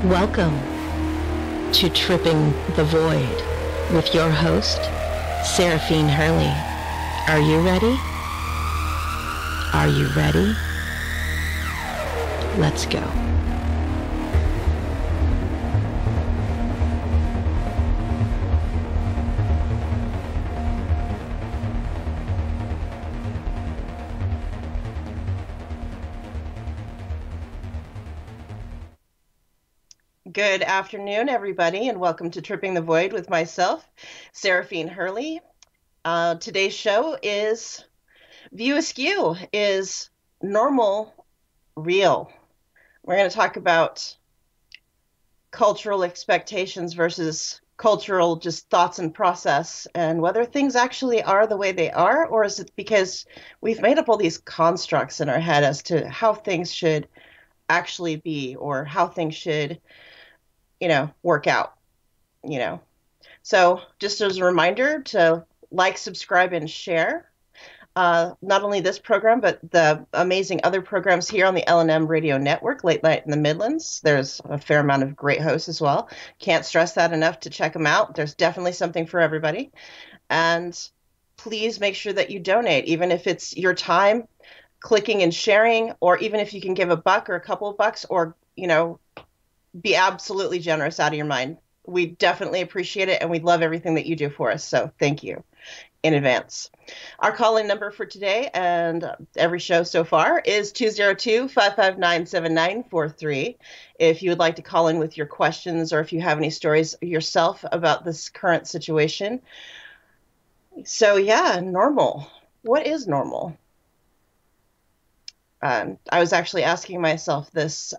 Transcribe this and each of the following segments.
Welcome to Tripping the Void with your host, Saraphine Hurley. Are you ready? Are you ready? Let's go. Good afternoon, everybody, and welcome to Tripping the Void with myself, Saraphine Hurley. Today's show is View Askew. Is normal real? We're going to talk about cultural expectations versus cultural just thoughts and process, and whether things actually are the way they are, or is it because we've made up all these constructs in our head as to how things should actually be, or how things should work out, So just as a reminder to like, subscribe, and share not only this program, but the amazing other programs here on the LNM Radio Network, Late Night in the Midlands. There's a fair amount of great hosts as well. Can't stress that enough to check them out. There's definitely something for everybody. And please make sure that you donate, even if it's your time, clicking and sharing, or even if you can give $1 or a couple of bucks, or, be absolutely generous out of your mind. We definitely appreciate it, and we love everything that you do for us. So thank you in advance. Our call-in number for today and every show so far is 202-559-7943. If you would like to call in with your questions, or if you have any stories yourself about this current situation. So yeah, normal. What is normal? I was actually asking myself this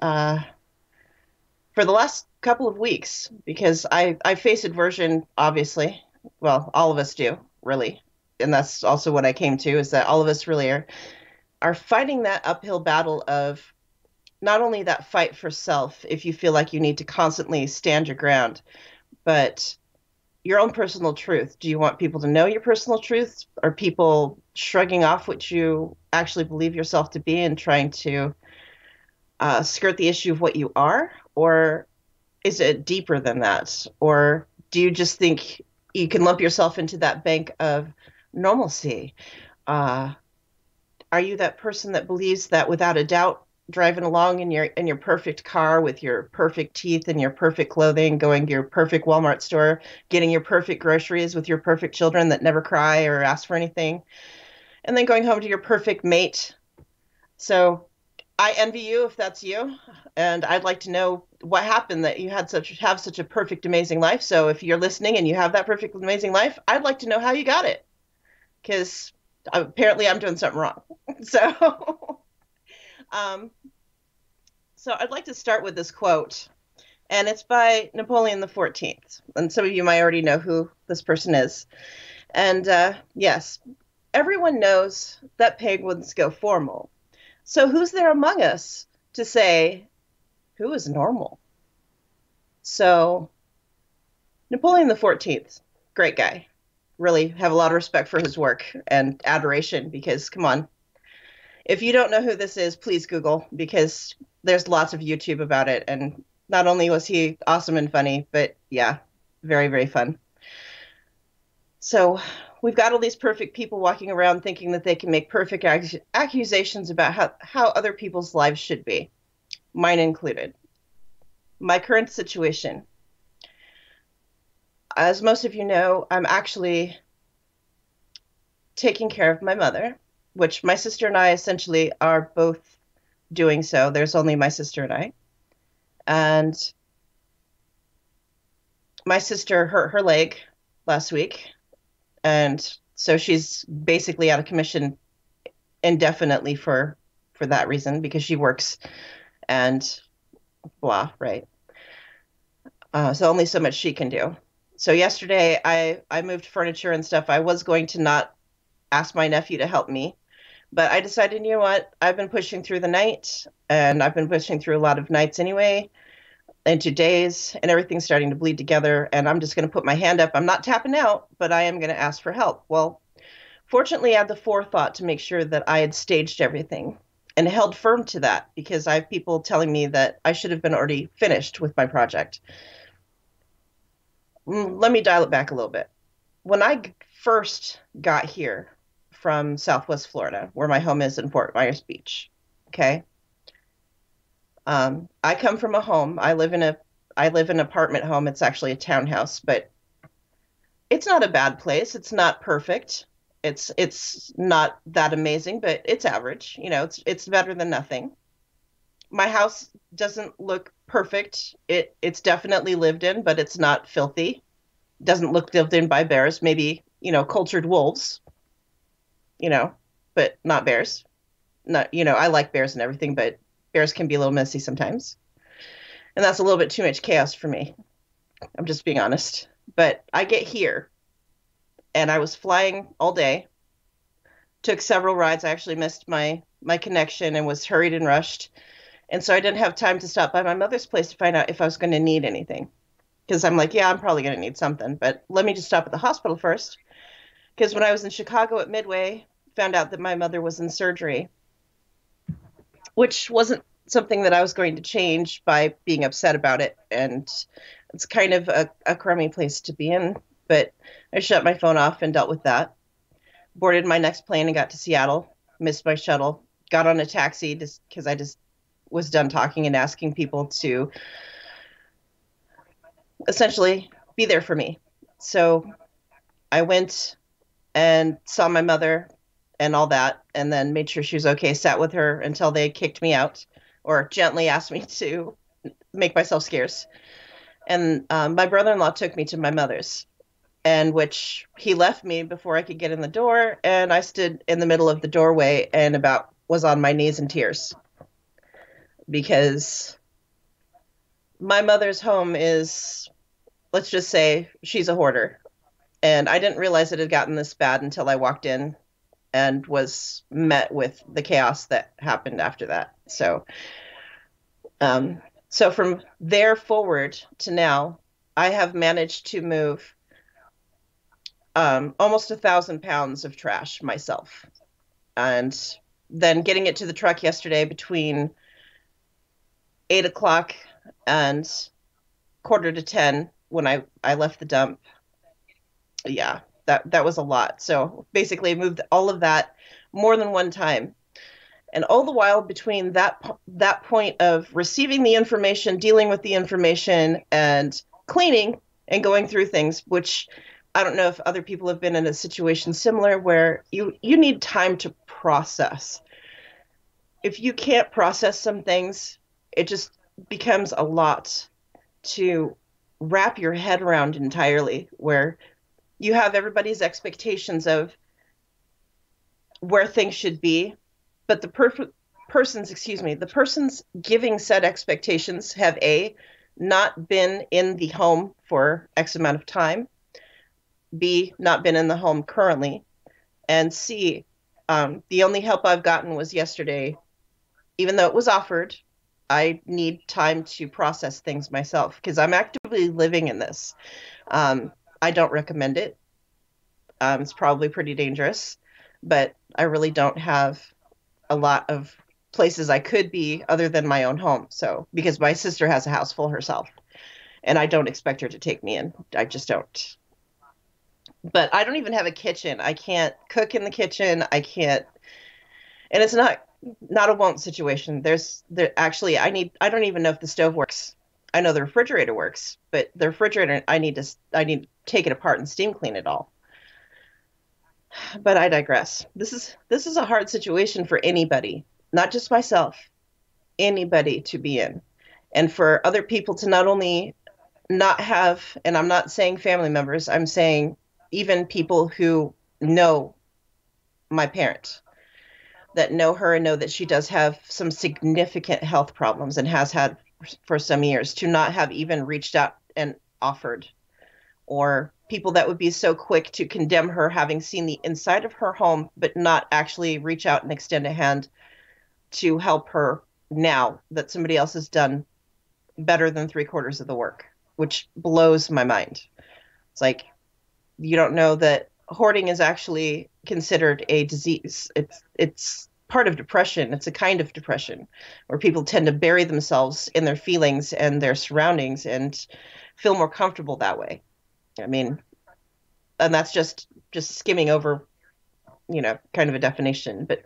for the last couple of weeks, because I face aversion, obviously. Well, all of us do, really. And that's also what I came to, is that all of us really are fighting that uphill battle of not only that fight for self, if you feel like you need to constantly stand your ground, but your own personal truth. Do you want people to know your personal truth? Are people shrugging off what you actually believe yourself to be and trying to skirt the issue of what you are? Or is it deeper than that? Or do you just think you can lump yourself into that bank of normalcy? Are you that person that believes that without a doubt, driving along in your perfect car with your perfect teeth and your perfect clothing, going to your perfect Walmart store, getting your perfect groceries with your perfect children that never cry or ask for anything, and then going home to your perfect mate? So I envy you if that's you, and I'd like to know what happened that you have such a perfect, amazing life. So if you're listening and you have that perfect, amazing life, I'd like to know how you got it, because apparently I'm doing something wrong. So, so I'd like to start with this quote, and it's by Napoleon the 14th, and some of you might already know who this person is. And yes, everyone knows that penguins go formal. So who's there among us to say who is normal? So Napoleon the 14th, great guy. Really have a lot of respect for his work and adoration, because come on, if you don't know who this is, please Google, because there's lots of YouTube about it. And not only was he awesome and funny, but yeah, very, very fun. So we've got all these perfect people walking around thinking that they can make perfect accusations about how other people's lives should be, mine included. My current situation. As most of you know, I'm actually taking care of my mother, which my sister and I essentially are both doing so. There's only my sister and I. And my sister hurt her leg last week. And so she's basically out of commission indefinitely for that reason, because she works and blah, right? So only so much she can do. So yesterday I moved furniture and stuff. I was going to not ask my nephew to help me, but I decided, you know what? I've been pushing through the night, and I've been pushing through a lot of nights anyway, into days, and everything's starting to bleed together, and I'm just going to put my hand up. I'm not tapping out, but I am going to ask for help. Well, fortunately, I had the forethought to make sure that I had staged everything. and held firm to that because I have people telling me that I should have been already finished with my project. Let me dial it back a little bit. When I first got here from Southwest Florida, where my home is in Fort Myers Beach, okay, I come from a home. I live in an apartment home. It's actually a townhouse, but it's not a bad place. It's not perfect. It's not that amazing, but it's average. You know, it's better than nothing. My house doesn't look perfect. It's definitely lived in, but it's not filthy. Doesn't look lived in by bears. Maybe, cultured wolves, but not bears. Not, I like bears and everything, but bears can be a little messy sometimes. And that's a little bit too much chaos for me. I'm just being honest. But I get here and I was flying all day. Took several rides. I actually missed my connection and was hurried and rushed. And so I didn't have time to stop by my mother's place to find out if I was going to need anything. Because I'm like, yeah, I'm probably going to need something. But let me just stop at the hospital first. Because when I was in Chicago at Midway, found out that my mother was in surgery, which wasn't something that I was going to change by being upset about it. And it's kind of a crummy place to be in. But I shut my phone off and dealt with that. Boarded my next plane and got to Seattle. Missed my shuttle. Got on a taxi just because I just was done talking and asking people to essentially be there for me. So I went and saw my mother and all that, and then made sure she was okay, sat with her until they kicked me out or gently asked me to make myself scarce. And my brother-in-law took me to my mother's, and which he left me before I could get in the door. And I stood in the middle of the doorway and about was on my knees in tears because my mother's home is, let's just say she's a hoarder. And I didn't realize it had gotten this bad until I walked in and was met with the chaos that happened after that. So from there forward to now, I have managed to move almost 1,000 pounds of trash myself. And then getting it to the truck yesterday between 8 o'clock and 9:45 when I left the dump. Yeah, that was a lot. So basically I moved all of that more than one time. And all the while between that point of receiving the information, dealing with the information, and cleaning and going through things, which I don't know if other people have been in a situation similar where you need time to process. If you can't process some things, it just becomes a lot to wrap your head around entirely, where you have everybody's expectations of where things should be, but the person's giving said expectations have not been in the home for X amount of time, B, not been in the home currently, and C, the only help I've gotten was yesterday. Even though it was offered, I need time to process things myself because I'm actively living in this. I don't recommend it. It's probably pretty dangerous, but I really don't have a lot of places I could be other than my own home. So, because my sister has a house full herself, and I don't expect her to take me in. I just don't. But I don't even have a kitchen. I can't cook in the kitchen. I can't, and it's not a won't situation. I don't even know if the stove works. I know the refrigerator works, but the refrigerator, I need to take it apart and steam clean it all. But I digress. This is a hard situation for anybody, not just myself, anybody to be in. And for other people to not only not have, and I'm not saying family members, I'm saying even people who know my parent, that know her and know that she does have some significant health problems and has had for some years, to not have even reached out and offered, or people that would be so quick to condemn her having seen the inside of her home, but not actually reach out and extend a hand to help her now that somebody else has done better than 3/4 of the work, which blows my mind. It's like, you don't know that hoarding is actually considered a disease. It's part of depression. It's a kind of depression where people tend to bury themselves in their feelings and their surroundings and feel more comfortable that way. I mean, and that's just skimming over, kind of a definition. But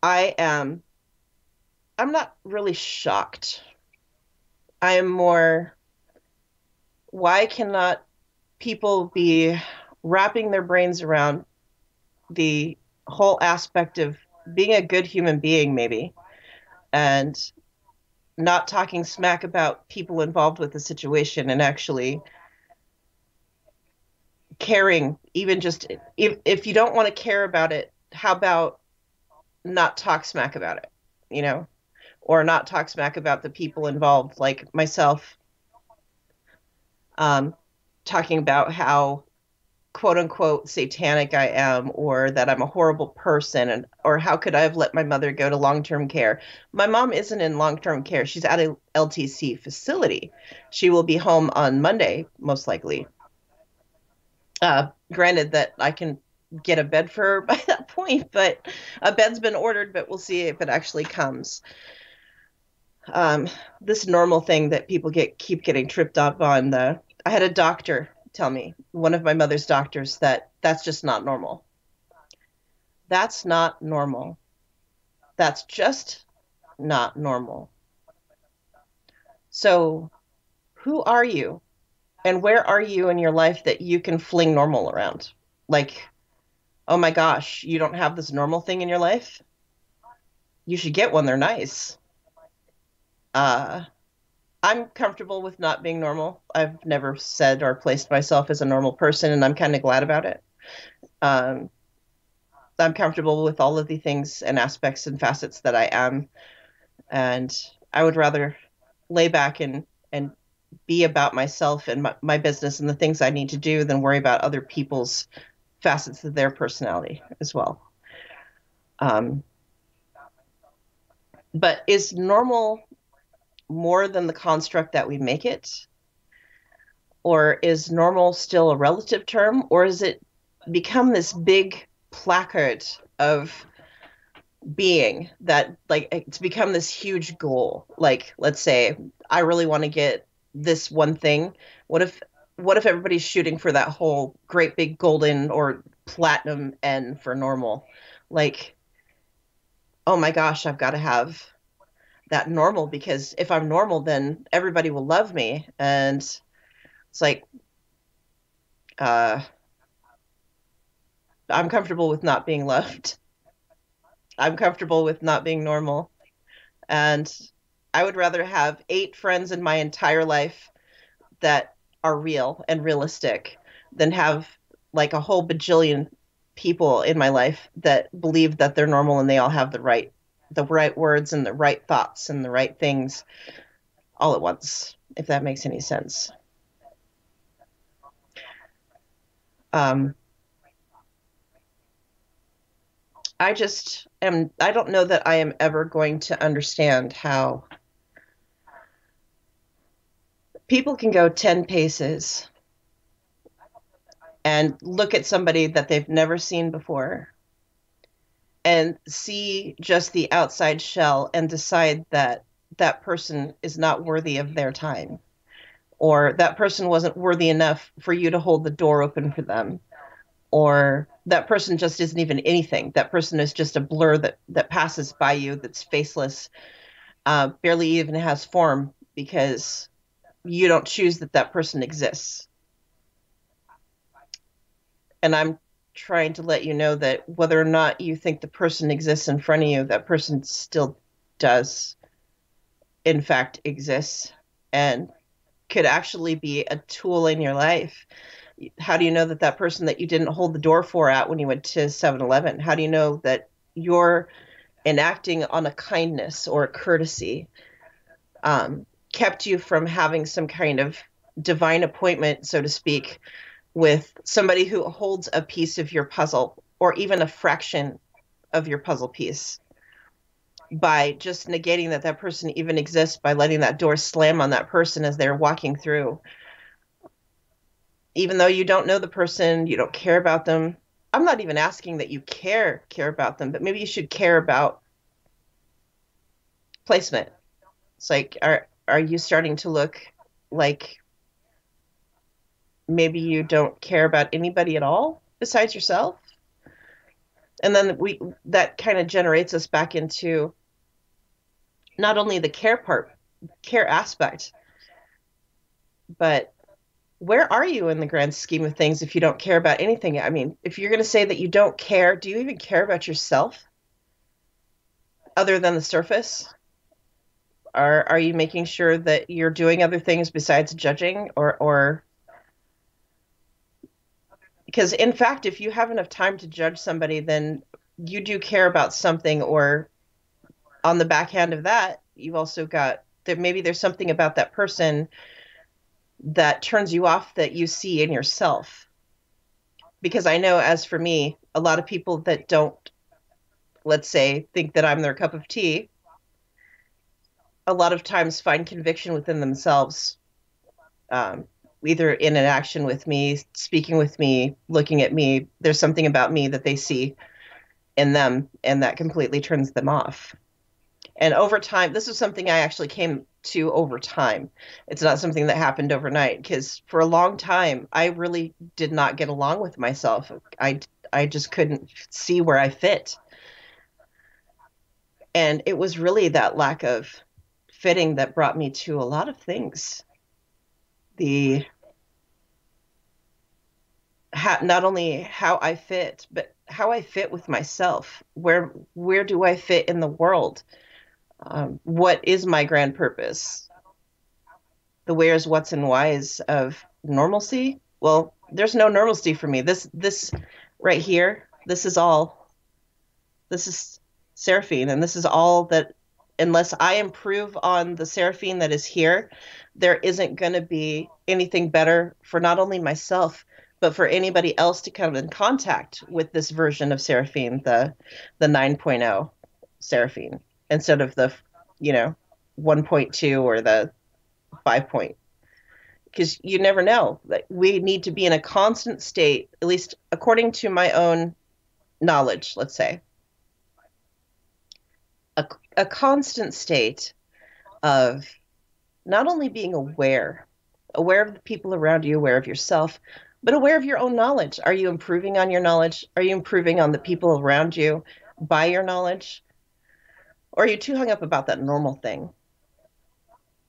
I'm not really shocked. I am more, why cannot people be wrapping their brains around the whole aspect of being a good human being, maybe, and not talking smack about people involved with the situation and actually caring, even just if you don't want to care about it, how about not talk smack about it, or not talk smack about the people involved, like myself, talking about how quote unquote satanic I am, or that I'm a horrible person, or how could I have let my mother go to long-term care? My mom isn't in long-term care. She's at a LTC facility. She will be home on Monday, most likely. Granted that I can get a bed for her by that point, but a bed's been ordered, but we'll see if it actually comes. This normal thing that people keep getting tripped up on. I had a doctor tell me, one of my mother's doctors, that's just not normal. That's not normal. That's just not normal. So who are you? And where are you in your life that you can fling normal around? Like, oh my gosh, you don't have this normal thing in your life? You should get one. They're nice. I'm comfortable with not being normal. I've never said or placed myself as a normal person, and I'm kind of glad about it. I'm comfortable with all of the things and aspects and facets that I am, and I would rather lay back and be about myself and my business and the things I need to do than worry about other people's facets of their personality as well. But is normal more than the construct that we make it? Or is normal still a relative term? Or is it become this big placard of being that, like, it's become this huge goal? Like, let's say I really want to get this one thing. What if everybody's shooting for that whole great big golden or platinum N for normal? Like, oh my gosh, I've got to have that normal, because if I'm normal, then everybody will love me. And it's like, I'm comfortable with not being loved. I'm comfortable with not being normal. And I would rather have 8 friends in my entire life that are real and realistic than have like a whole bajillion people in my life that believe that they're normal and they all have the right words and the right thoughts and the right things all at once, if that makes any sense. I don't know that I am ever going to understand how people can go 10 paces and look at somebody that they've never seen before and see just the outside shell and decide that that person is not worthy of their time, or that person wasn't worthy enough for you to hold the door open for them, or that person just isn't even anything. That person is just a blur that passes by you, that's faceless, barely even has form, because you don't choose that person exists. And I'm trying to let you know that whether or not you think the person exists in front of you, that person still does, in fact, exist and could actually be a tool in your life. How do you know that person that you didn't hold the door for at when you went to 7-Eleven, how do you know that you're enacting on a kindness or a courtesy kept you from having some kind of divine appointment, so to speak, with somebody who holds a piece of your puzzle, or even a fraction of your puzzle piece, by just negating that person even exists, by letting that door slam on that person as they're walking through. Even though you don't know the person, you don't care about them. I'm not even asking that you care about them, but maybe you should care about placement. It's like, are you starting to look like maybe you don't care about anybody at all besides yourself? And then that kind of generates us back into not only the care aspect, but where are you in the grand scheme of things if you don't care about anything? I mean, if you're going to say that you don't care, do you even care about yourself other than the surface? Are you making sure that you're doing other things besides judging or because in fact, if you have enough time to judge somebody, then you do care about something, or on the backhand of that, you've also got that maybe there's something about that person that turns you off that you see in yourself. Because I know, as for me, a lot of people that don't, let's say, think that I'm their cup of tea, a lot of times find conviction within themselves, either in an action with me, speaking with me, looking at me. There's something about me that they see in them, and that completely turns them off. And over time, this is something I actually came to over time. It's not something that happened overnight, because for a long time, I really did not get along with myself. I just couldn't see where I fit. And it was really that lack of fitting that brought me to a lot of things. Not only how I fit, but how I fit with myself. Where do I fit in the world? What is my grand purpose? The where's, what's, and why's of normalcy? Well, there's no normalcy for me. This right here, this is Saraphine, and this is all that, unless I improve on the Saraphine that is here, there isn't going to be anything better for not only myself, but for anybody else to come in contact with this version of Saraphine, the 9.0 Saraphine, instead of the 1.2 or the 5 point. Because you never know. Like, we need to be in a constant state, at least according to my own knowledge, let's say, a constant state of not only being aware of the people around you, aware of yourself, but aware of your own knowledge. Are you improving on your knowledge? Are you improving on the people around you by your knowledge? Or are you too hung up about that normal thing?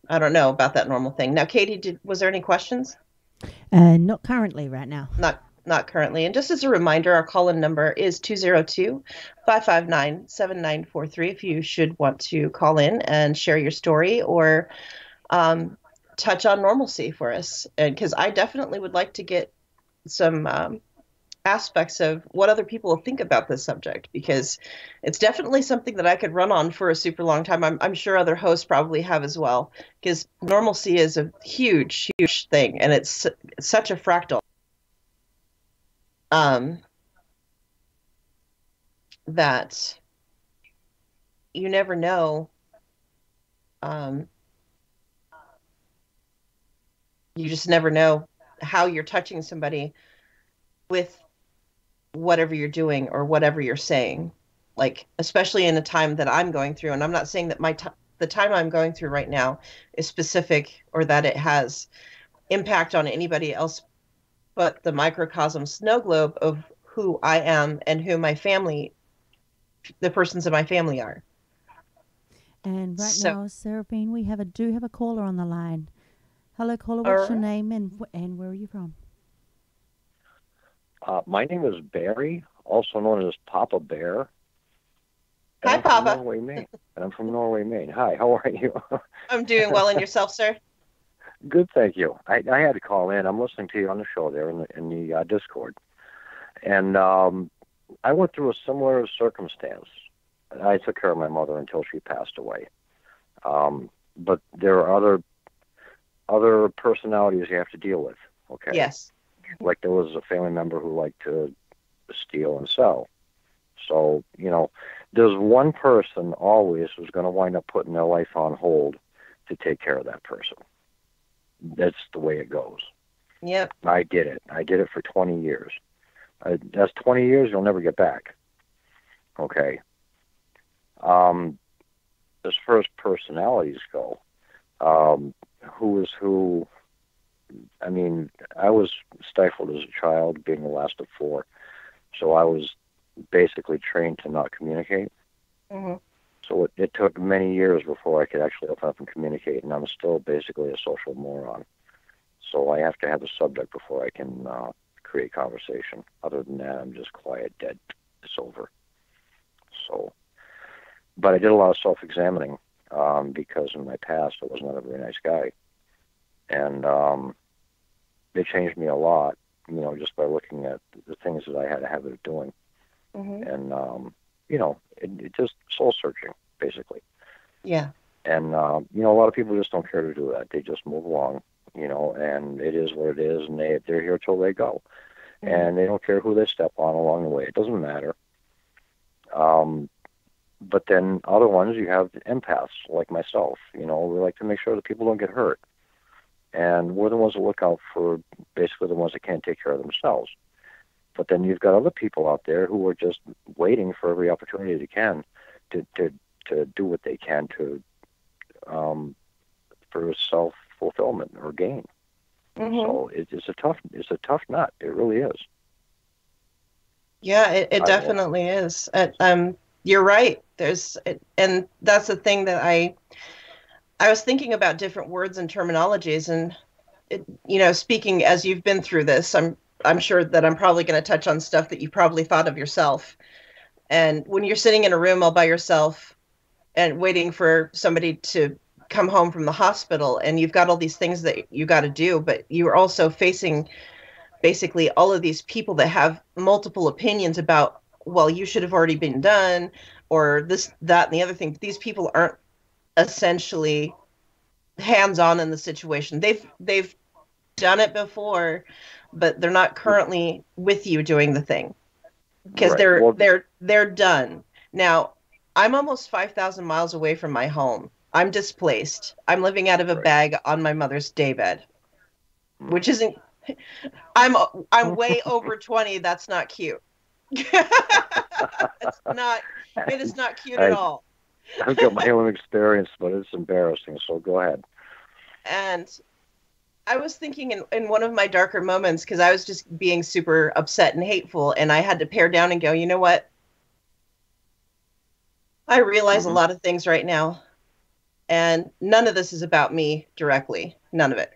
I don't know about that normal thing. Now, Katie, was there any questions? Not currently right now. Not currently. And just as a reminder, our call-in number is 202-559-7943 if you should want to call in and share your story or touch on normalcy for us. And because I definitely would like to get some aspects of what other people think about this subject, because it's definitely something that I could run on for a super long time. I'm sure other hosts probably have as well, because normalcy is a huge, huge thing, and it's such a fractal. That you never know. You just never know how you're touching somebody with whatever you're doing or whatever you're saying. Like, especially in a time that I'm going through, and I'm not saying that the time I'm going through right now is specific or that it has impact on anybody else, but the microcosm snow globe of who I am and who my family, the persons in my family are. And now, Saraphine, we do have a caller on the line. Hello, caller. What's your name and where are you from? My name is Barry, also known as Papa Bear. Hi, Papa. I'm from Norway, Maine. Hi, how are you? I'm doing well, and yourself, sir? Good, thank you. I had to call in. I'm listening to you on the show there in the Discord. And I went through a similar circumstance. I took care of my mother until she passed away. But there are other personalities you have to deal with, okay? Yes. Like there was a family member who liked to steal and sell. So, there's one person always who's going to wind up putting their life on hold to take care of that person. That's the way it goes. Yep. I did it. I did it for 20 years. That's 20 years you'll never get back. Okay. As far as personalities go, who is who? I mean, I was stifled as a child, being the last of four, so I was basically trained to not communicate. Mm-hmm. So it took many years before I could actually open up and communicate, and I'm still basically a social moron. So I have to have a subject before I can create conversation. Other than that, I'm just quiet, dead. It's over. So, but I did a lot of self-examining because in my past I was not a very nice guy, and they changed me a lot. Just by looking at the things that I had a habit of doing, and it just soul searching basically. Yeah. And a lot of people just don't care to do that. They just move along. And it is what it is, and they're here till they go. And they don't care who they step on along the way. It doesn't matter. But then other ones, you have empaths like myself. We like to make sure that people don't get hurt. And we're the ones that look out for basically the ones that can't take care of themselves. But then you've got other people out there who are just waiting for every opportunity they can to do what they can to for self-fulfillment or gain. So it's a tough nut. It really is. Yeah, it definitely is. You're right. And that's the thing that I was thinking about different words and terminologies, and speaking as you've been through this, I'm sure that I'm probably going to touch on stuff that you probably thought of yourself. And when you're sitting in a room all by yourself and waiting for somebody to come home from the hospital, and you've got all these things that you got to do, but you're also facing basically all of these people that have multiple opinions about, well, you should have already been done, or this, that, and the other thing. But these people aren't essentially hands-on in the situation. They've done it before, but they're not currently with you doing the thing because they're done. Now, I'm almost 5,000 miles away from my home. I'm displaced. I'm living out of a bag on my mother's daybed, which isn't. I'm way over 20. That's not cute. It's not. It is not cute at all. I've got my own experience, but it's embarrassing. So go ahead. And I was thinking in one of my darker moments, because I was just being super upset and hateful, and I had to pare down and go, you know what? I realize a lot of things right now, and none of this is about me directly. None of it.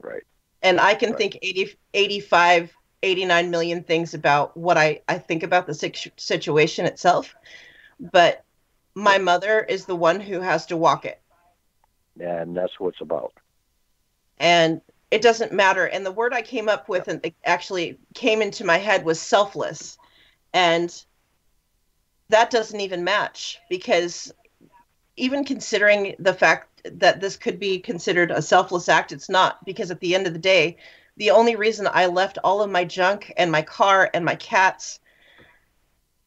Right. And I can think 85, 89 million things about what I think about the situation itself. But my mother is the one who has to walk it. And that's what it's about. And it doesn't matter. And the word I came up with and it actually came into my head was selfless. And that doesn't even match, because even considering the fact that this could be considered a selfless act, it's not, because at the end of the day, the only reason I left all of my junk and my car and my cats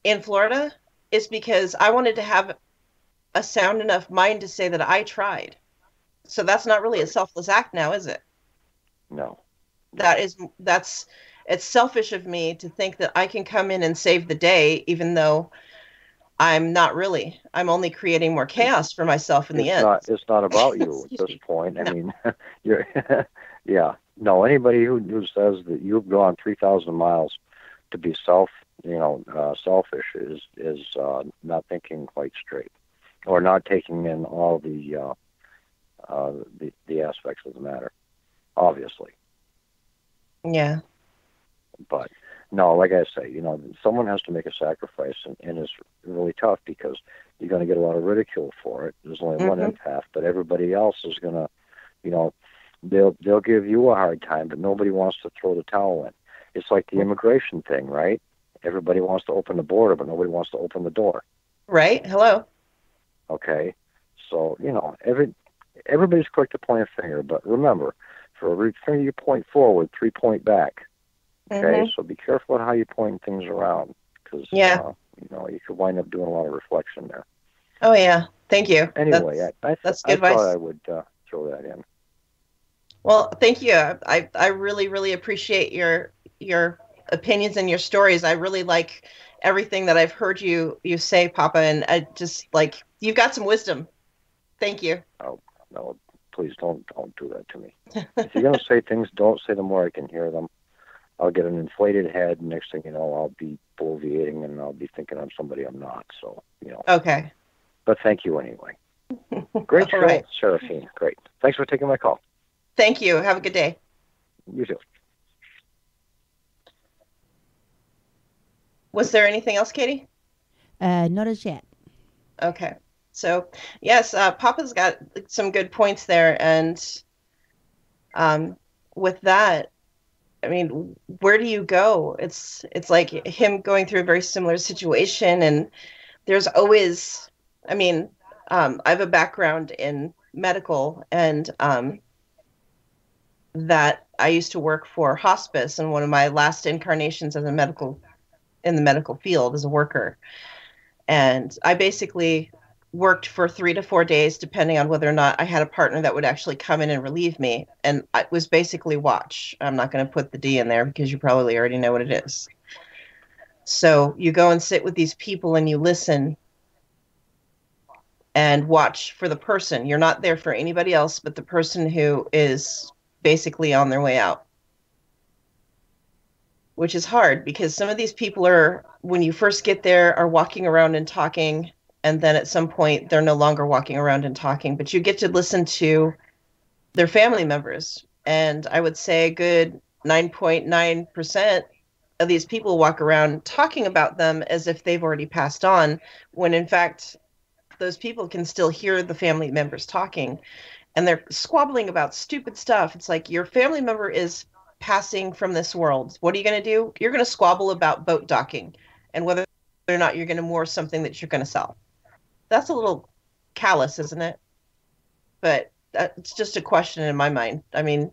in Florida is because I wanted to have a sound enough mind to say that I tried. So that's not really a selfless act now, is it? No. It's selfish of me to think that I can come in and save the day, even though I'm not really. I'm only creating more chaos for myself in the end. It's not about you at this point. I mean, you're, yeah. No, anybody who says that you've gone 3,000 miles to be selfish is not thinking quite straight, or not taking in all the aspects of the matter, obviously. Yeah. But no, like I say, someone has to make a sacrifice, and it's really tough because you're going to get a lot of ridicule for it. There's only one empath, but everybody else is going to, they'll give you a hard time, but nobody wants to throw the towel in. It's like the immigration thing, right? Everybody wants to open the border, but nobody wants to open the door. Right. Hello. Okay. So, everybody's quick to point a finger, but remember, for every finger you point forward, 3 point back. Okay, so be careful how you point things around, because you could wind up doing a lot of reflection there. Oh yeah, thank you. Anyway, that's good advice. I thought I would throw that in. Well, thank you. I really, really appreciate your opinions and your stories. I really like everything that I've heard you say, Papa, and I just like, you've got some wisdom. Thank you. Oh, no, please don't do that to me. If you're going to say things, don't say them where I can hear them. I'll get an inflated head. Next thing you know, I'll be bloviating and I'll be thinking I'm somebody I'm not. So, Okay. But thank you anyway. Great show, right. Saraphine. Great. Thanks for taking my call. Thank you. Have a good day. You too. Was there anything else, Katie? Not as yet. Okay. So, yes, Papa's got some good points there. And with that, I mean, where do you go? It's like him going through a very similar situation. And there's always, I mean, I have a background in medical, and that I used to work for hospice, and one of my last incarnations in the medical field as a worker. And I basically worked for 3 to 4 days, depending on whether or not I had a partner that would actually come in and relieve me. And it was basically watch. I'm not going to put the D in there because you probably already know what it is. So you go and sit with these people and you listen and watch for the person. You're not there for anybody else but the person who is basically on their way out. Which is hard because some of these people are, when you first get there, are walking around and talking. And then at some point, they're no longer walking around and talking. But you get to listen to their family members. And I would say a good 9.9% of these people walk around talking about them as if they've already passed on, when in fact, those people can still hear the family members talking. And they're squabbling about stupid stuff. It's like, your family member is passing from this world. What are you going to do? You're going to squabble about boat docking and whether or not you're going to moor something that you're going to sell. That's a little callous, isn't it? But it's just a question in my mind. I mean,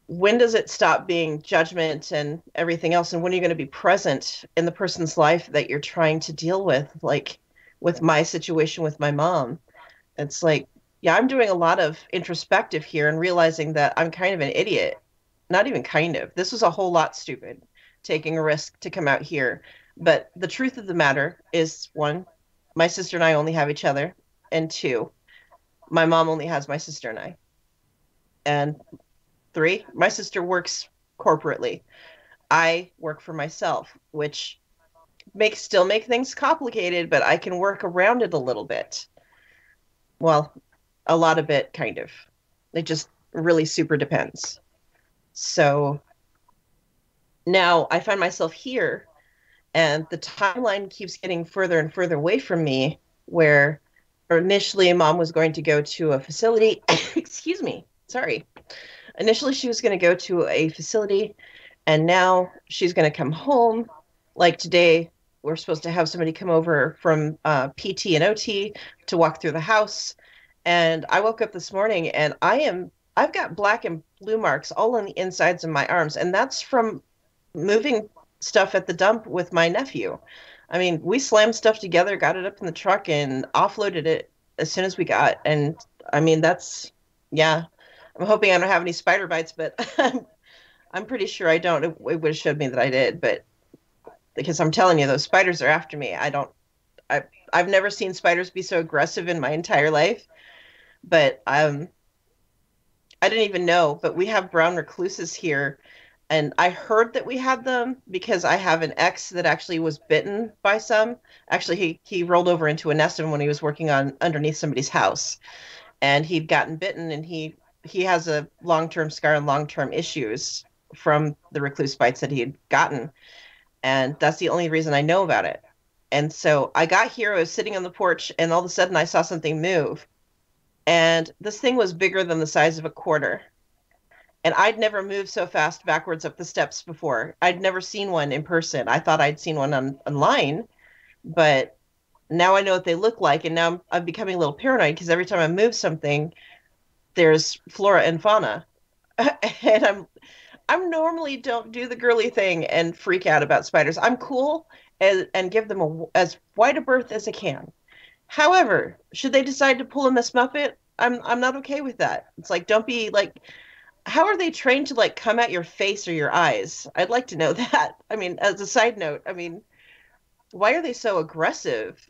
when does it stop being judgment and everything else? And when are you going to be present in the person's life that you're trying to deal with? Like with my situation with my mom, it's like, yeah, I'm doing a lot of introspective here and realizing that I'm kind of an idiot. Not even kind of. This was a whole lot stupid, taking a risk to come out here. But the truth of the matter is, 1, my sister and I only have each other. And 2, my mom only has my sister and I. And 3, my sister works corporately. I work for myself, which still make things complicated, but I can work around it a little bit. Well, a lot of it, kind of. It just really super depends. So now I find myself here, and the timeline keeps getting further and further away from me, where initially Mom was going to go to a facility. Excuse me. Sorry. Initially she was going to go to a facility, and now she's going to come home. Like today, we're supposed to have somebody come over from PT and OT to walk through the house. And I woke up this morning and I've got black and blue marks all on the insides of my arms. And that's from moving stuff at the dump with my nephew. I mean, we slammed stuff together, got it up in the truck and offloaded it as soon as we got. And I mean, yeah, I'm hoping I don't have any spider bites, but I'm pretty sure I don't. It would have showed me that I did, but because I'm telling you, those spiders are after me. I've never seen spiders be so aggressive in my entire life, but I didn't even know, but we have brown recluses here, and I heard that we had them because I have an ex that actually was bitten by some. Actually, he rolled over into a nest of them when he was working on underneath somebody's house, and he'd gotten bitten, and he has a long-term scar and long-term issues from the recluse bites that he had gotten, and that's the only reason I know about it. And so I got here, I was sitting on the porch, and all of a sudden I saw something move. And this thing was bigger than the size of a quarter. And I'd never moved so fast backwards up the steps before. I'd never seen one in person. I thought I'd seen one online, but now I know what they look like. And now I'm becoming a little paranoid because every time I move something, there's flora and fauna. And I'm normally don't do the girly thing and freak out about spiders. I'm cool and give them as wide a berth as I can. However, should they decide to pull a Miss Muppet, I'm not okay with that. It's like, don't be like, how are they trained to like come at your face or your eyes? I'd like to know that. I mean, as a side note, I mean, why are they so aggressive?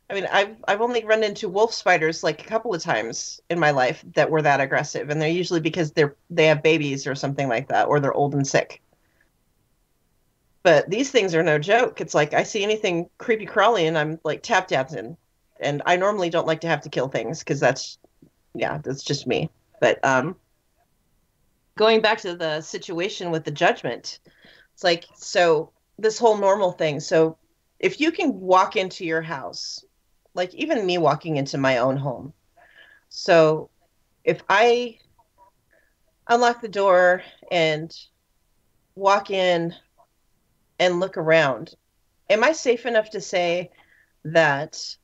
I mean, I've only run into wolf spiders like a couple of times in my life that were that aggressive, and they're usually because they have babies or something like that, or they're old and sick. But these things are no joke. It's like I see anything creepy crawly and I'm like tap dancing. And I normally don't like to have to kill things because that's just me. But going back to the situation with the judgment, it's like, so this whole normal thing. So if you can walk into your house, like even me walking into my own home. So if I unlock the door and walk in and look around, am I safe enough to say that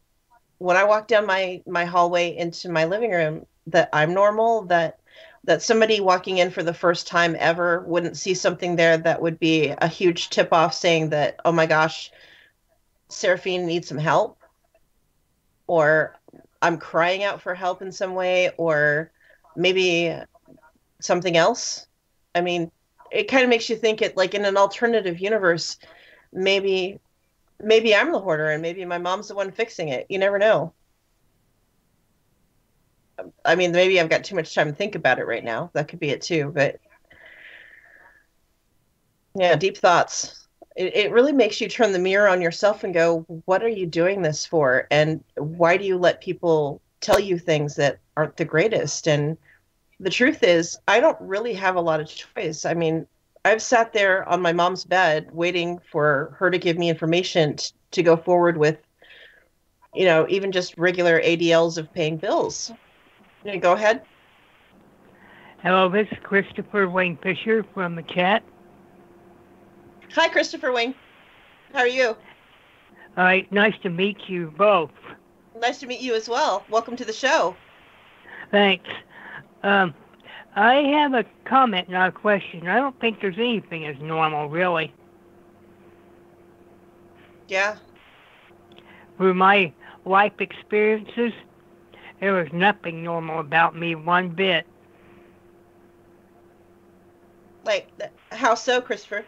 when I walk down my hallway into my living room, that I'm normal, that somebody walking in for the first time ever wouldn't see something there that would be a huge tip off saying that, oh my gosh, Saraphine needs some help, or I'm crying out for help in some way, or maybe something else? I mean, it kind of makes you think it like in an alternative universe, maybe I'm the hoarder and maybe my mom's the one fixing it. You never know. I mean, maybe I've got too much time to think about it right now. That could be it too. But yeah, deep thoughts. It really makes you turn the mirror on yourself and go, what are you doing this for? And why do you let people tell you things that aren't the greatest? And the truth is, I don't really have a lot of choice. I mean, I've sat there on my mom's bed waiting for her to give me information to go forward with, even just regular ADLs of paying bills. Go ahead. Hello, this is Christopher Wayne Fisher from the chat. Hi, Christopher Wayne. How are you? All right, nice to meet you both. Nice to meet you as well. Welcome to the show. Thanks. I have a comment, not a question. I don't think there's anything as normal, really. Yeah. Through my life experiences, there was nothing normal about me one bit. Like, how so, Christopher?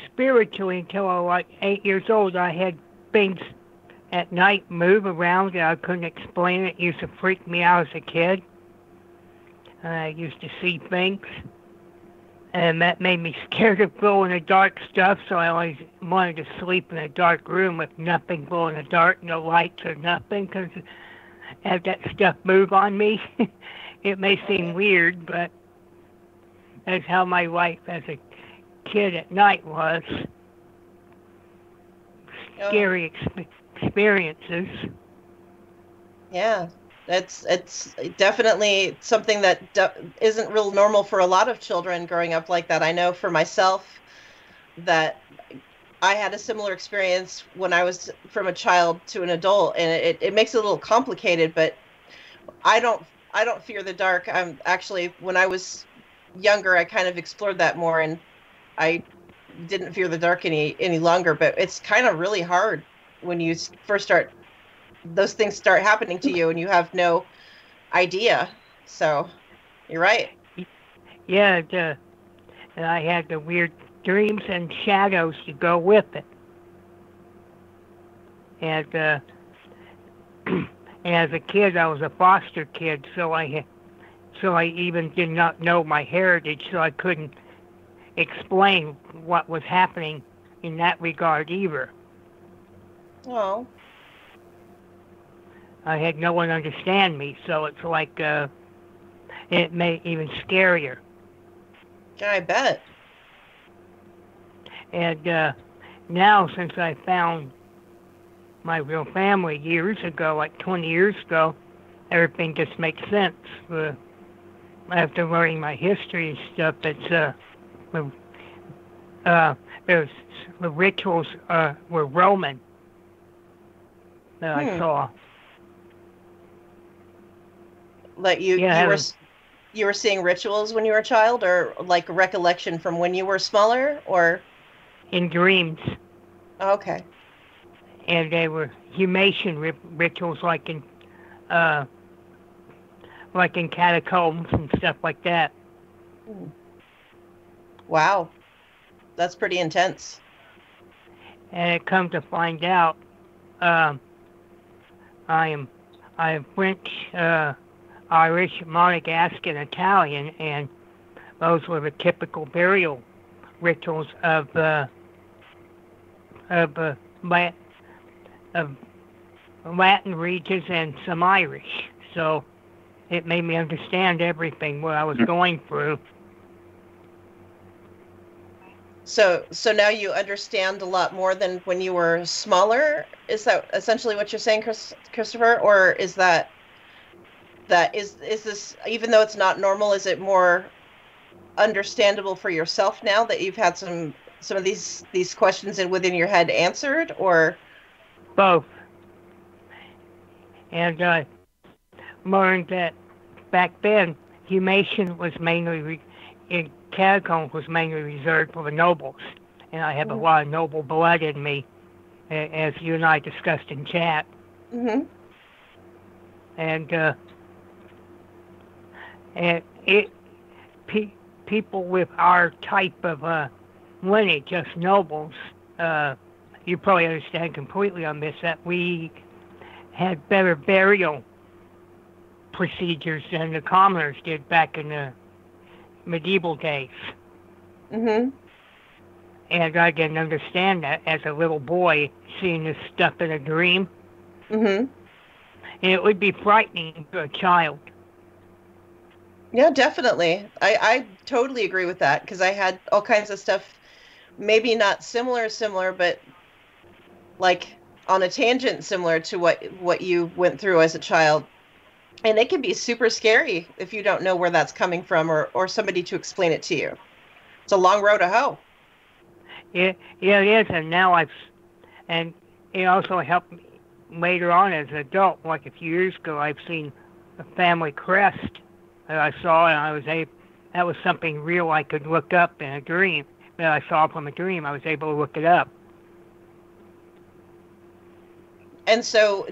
Spiritually, until I was like 8 years old, I had things at night move around and I couldn't explain it. It used to freak me out as a kid. I used to see things. And that made me scared of glow-in-the-dark stuff, so I always wanted to sleep in a dark room with nothing glow-in-the-dark, no lights or nothing, because have that stuff move on me. It may seem weird, but that's how my life as a kid at night was. Scary experiences. Yeah. It's definitely something that isn't real normal for a lot of children growing up like that. I know for myself that I had a similar experience when I was from a child to an adult, and it makes it a little complicated, but I don't fear the dark. I'm actually, when I was younger, I kind of explored that more, and I didn't fear the dark any longer, but it's kind of really hard when you first start, those things start happening to you and you have no idea. So you're right. Yeah, and I had the weird dreams and shadows to go with it. And as a kid, I was a foster kid, so I even did not know my heritage, so I couldn't explain what was happening in that regard either. Oh. I had no one understand me, so it's like it made even scarier. I bet. And now, since I found my real family years ago, like 20 years ago, everything just makes sense. After learning my history and stuff, it's the rituals were Roman that I saw. Like you were seeing rituals when you were a child, or like a recollection from when you were smaller, or in dreams. Okay. And they were humation rituals, like in like in catacombs and stuff like that. Wow. That's pretty intense. And it comes to find out, I am French, Irish, Monegasque, and Italian, and those were the typical burial rituals of Latin regions and some Irish. So it made me understand everything what I was going through. So now you understand a lot more than when you were smaller? Is that essentially what you're saying, Christopher? Or is is this, even though it's not normal, is it more understandable for yourself now that you've had some of these questions within your head answered, or both? And I learned that back then, humation was mainly in catacombs was mainly reserved for the nobles, and I have a lot of noble blood in me, as you and I discussed in chat. Mm-hmm. And people with our type of lineage, us nobles, you probably understand completely on this, that we had better burial procedures than the commoners did back in the medieval days. Mm-hmm. And I didn't understand that as a little boy, seeing this stuff in a dream. Mm-hmm. And it would be frightening to a child. Yeah, definitely. I totally agree with that, because I had all kinds of stuff, maybe not similar, but like on a tangent similar to what you went through as a child. And it can be super scary if you don't know where that's coming from, or somebody to explain it to you. It's a long road to hoe. Yeah, it is. And now and it also helped me later on as an adult. Like a few years ago, I've seen a family crest that I saw, and that was something real I could look up in a dream. That I saw from a dream. I was able to look it up. And so,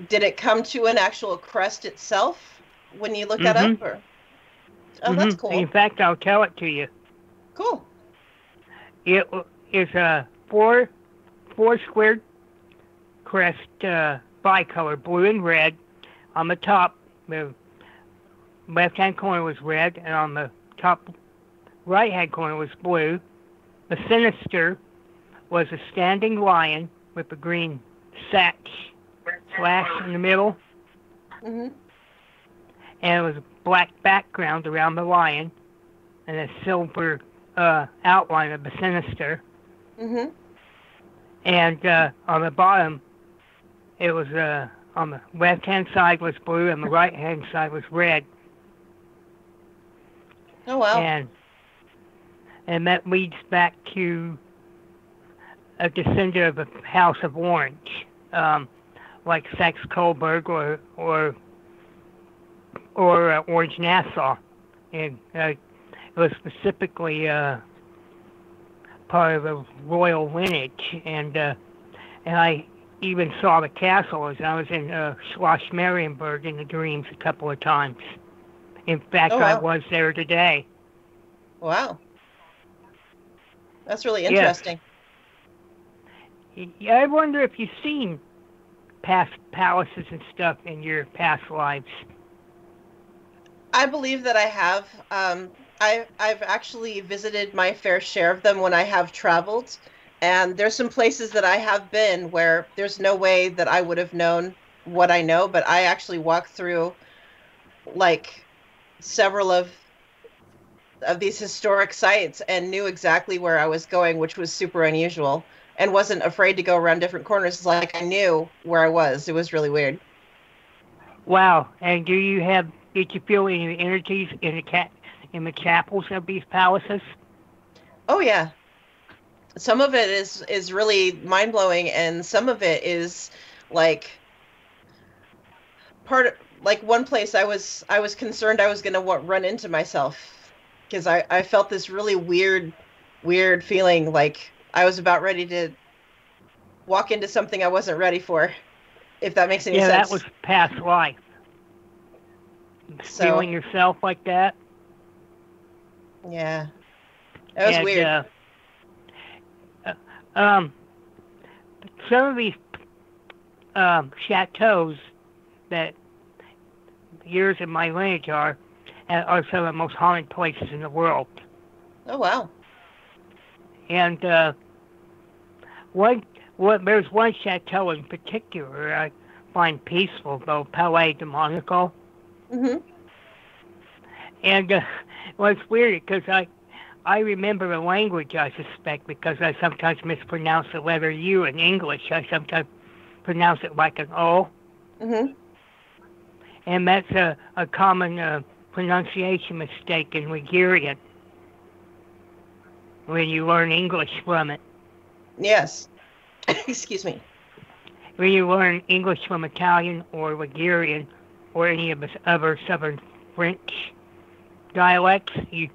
did it come to an actual crest itself when you looked that up? Or? Oh, that's cool. In fact, I'll tell it to you. Cool. It is a four squared crest, bicolor, blue and red. On the top, the left-hand corner was red, and on the top right-hand corner was blue. The sinister was a standing lion with a green slash in the middle. Mm-hmm. And it was a black background around the lion and a silver outline of the sinister. Mm-hmm. And on the bottom, it was on the left-hand side was blue and the right-hand side was red. Oh, wow. And that leads back to a descendant of the House of Orange, like Saxe-Coburg or Orange Nassau. And it was specifically part of the royal lineage. And I even saw the castle as I was in Schloss Marienburg in the dreams a couple of times. In fact, I was there today. Wow. That's really interesting. Yeah, I wonder if you've seen past palaces and stuff in your past lives. I believe that I have. I've actually visited my fair share of them when I have traveled. And there's some places that I have been where there's no way that I would have known what I know, but I actually walked through like several of these historic sites and knew exactly where I was going, which was super unusual, and wasn't afraid to go around different corners. It's like I knew where I was. It was really weird. Wow. And did you feel any energies in the chapels of these palaces? Oh yeah. Some of it is really mind-blowing, and some of it is like like one place I was concerned I was going to run into myself, because I felt this really weird feeling like I was about ready to walk into something I wasn't ready for, if that makes any sense. Yeah, that was past life. feeling yourself like that. Yeah. That was weird. Some of these chateaus that years in my lineage are some of the most haunted places in the world. Oh, wow. And there's one chateau in particular I find peaceful, though, Palais de Monaco. Mm-hmm. And well, it's weird because I remember the language, I suspect, because I sometimes mispronounce the letter U in English. I sometimes pronounce it like an O. Mm-hmm. And that's a common pronunciation mistake in Ligurian when you learn English from it. Yes. Excuse me. When you learn English from Italian or Ligurian or any of the other Southern French dialects, you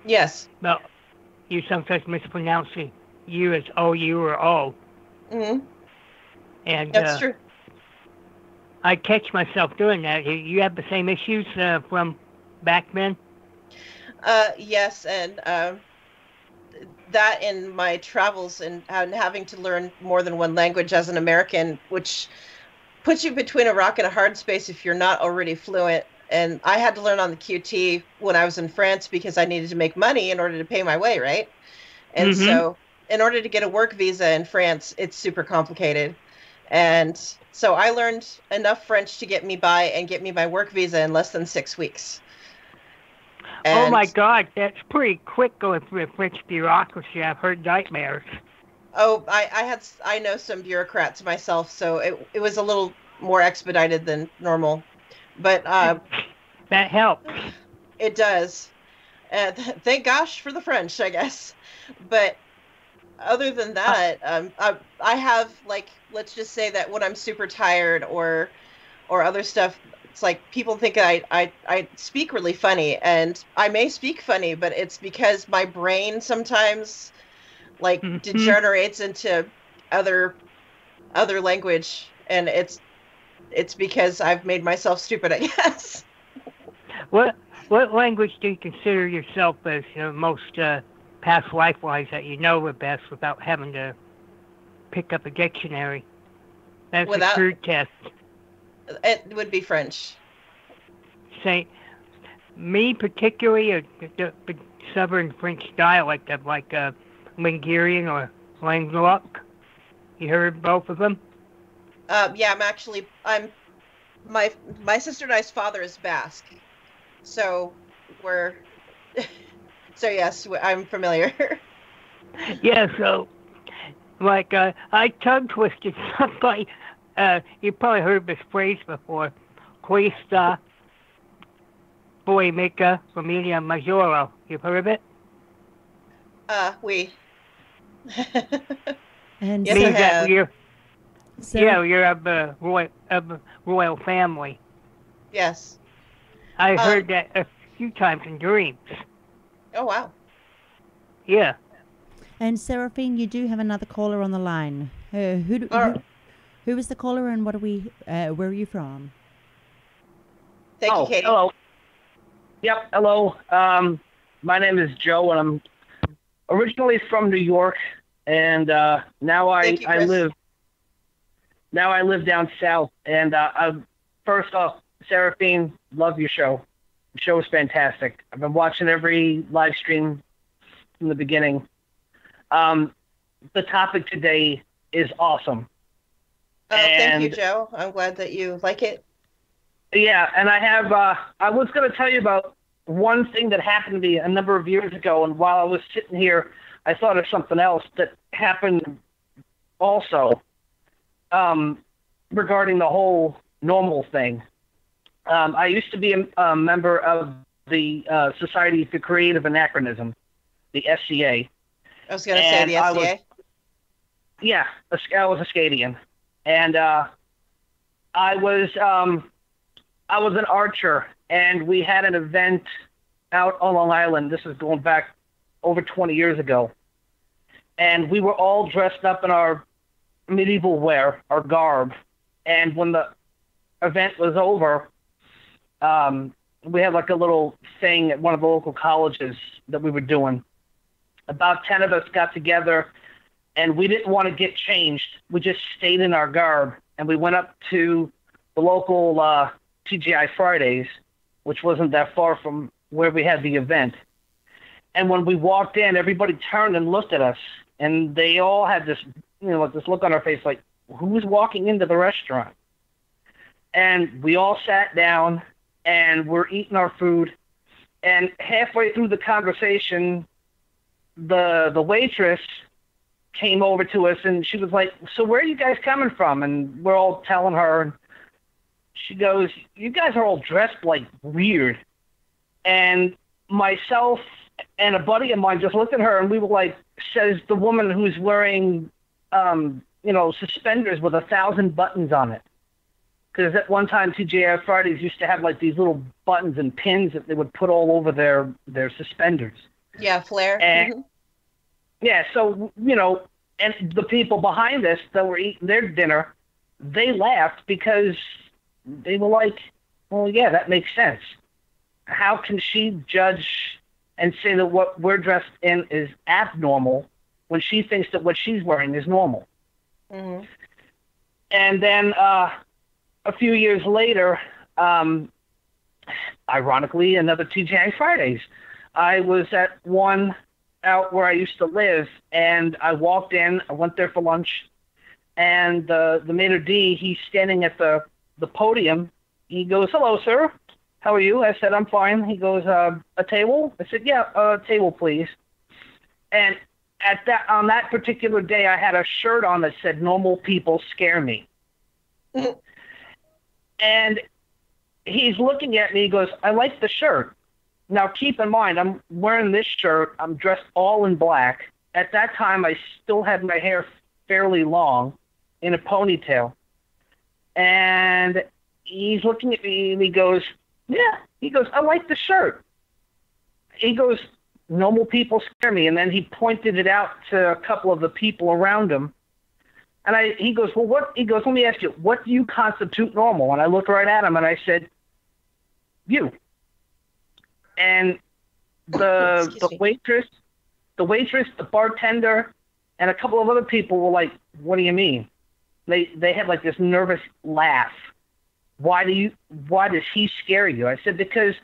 sometimes mispronounce the U as O-U or O. Mm-hmm. And that's true. I catch myself doing that. You have the same issues from back then? Yes, and that in my travels and having to learn more than one language as an American, which puts you between a rock and a hard space if you're not already fluent. And I had to learn on the QT when I was in France because I needed to make money in order to pay my way, right? And so in order to get a work visa in France, it's super complicated. And so I learned enough French to get me by and get me my work visa in less than 6 weeks. And oh my God, that's pretty quick going through the French bureaucracy. I've heard nightmares. Oh, I know some bureaucrats myself, so it was a little more expedited than normal. But that helps. It does. Thank gosh for the French, I guess. But other than that, I have, like, let's just say that when I'm super tired or other stuff, it's like people think I speak really funny, and I may speak funny, but it's because my brain sometimes like degenerates into other language, and it's because I've made myself stupid, I guess. What language do you consider yourself as most past life-wise that you know the best without having to pick up a dictionary? That's a true test. It would be French. Say, me particularly, the Southern French dialect of like Ligurian or Languedoc. You heard both of them? Yeah, my sister and I's father is Basque, so so yes, I'm familiar. Yeah, so like I tongue twisted somebody. You probably heard this phrase before. Questa Boimica Familia Majoro. You've heard of it? Oui. And yes, I have. You're of the royal family. Yes. I heard that a few times in dreams. Oh, wow. Yeah. And Saraphine, you do have another caller on the line. Who is the caller, and where are you from? Thank you, Katie. Hello. Yep, hello. My name is Joe, and I'm originally from New York, and now I live down south. And first off, Saraphine, love your show. The show is fantastic. I've been watching every live stream from the beginning. The topic today is awesome. Thank you, Joe. I'm glad that you like it. Yeah, and I have. I was going to tell you about one thing that happened to me a number of years ago, and while I was sitting here, I thought of something else that happened also regarding the whole normal thing. I used to be a member of the Society for Creative Anachronism, the SCA. I was going to say the SCA. I was a Scadian. And I was an archer, and we had an event out on Long Island. This is going back over 20 years ago. And we were all dressed up in our medieval wear, our garb. And when the event was over, we had like a little thing at one of the local colleges that we were doing. About 10 of us got together, and we didn't want to get changed. We just stayed in our garb, and we went up to the local TGI Fridays, which wasn't that far from where we had the event. And when we walked in, everybody turned and looked at us, and they all had this, like this look on our face, like, who's walking into the restaurant? And we all sat down, and we're eating our food, and halfway through the conversation, the waitress came over to us, and she was like, so where are you guys coming from? And we're all telling her, and she goes, you guys are all dressed like weird. And myself and a buddy of mine just looked at her, and we were like, says the woman who's wearing, suspenders with 1,000 buttons on it. Because at one time, TGI Fridays used to have like these little buttons and pins that they would put all over their suspenders. Yeah, flare. And, yeah, so, and the people behind us that were eating their dinner, they laughed because they were like, well, yeah, that makes sense. How can she judge and say that what we're dressed in is abnormal when she thinks that what she's wearing is normal? Mm-hmm. And then a few years later, ironically, another TGI Fridays. I was at one out where I used to live, and I walked in. I went there for lunch, and the maitre d', he's standing at the podium. He goes, hello, sir. How are you? I said, I'm fine. He goes, a table? I said, yeah, a table, please. And on that particular day, I had a shirt on that said, normal people scare me. And he's looking at me. He goes, I like the shirt. Now, keep in mind, I'm wearing this shirt. I'm dressed all in black. At that time, I still had my hair fairly long in a ponytail. And he's looking at me, and he goes, yeah. He goes, I like the shirt. He goes, normal people scare me. And then he pointed it out to a couple of the people around him. And he goes, well, what? He goes, let me ask you, what do you constitute normal? And I looked right at him, and I said, you. And the waitress, the bartender, and a couple of other people were like, what do you mean? They had like this nervous laugh. Why does he scare you? I said, because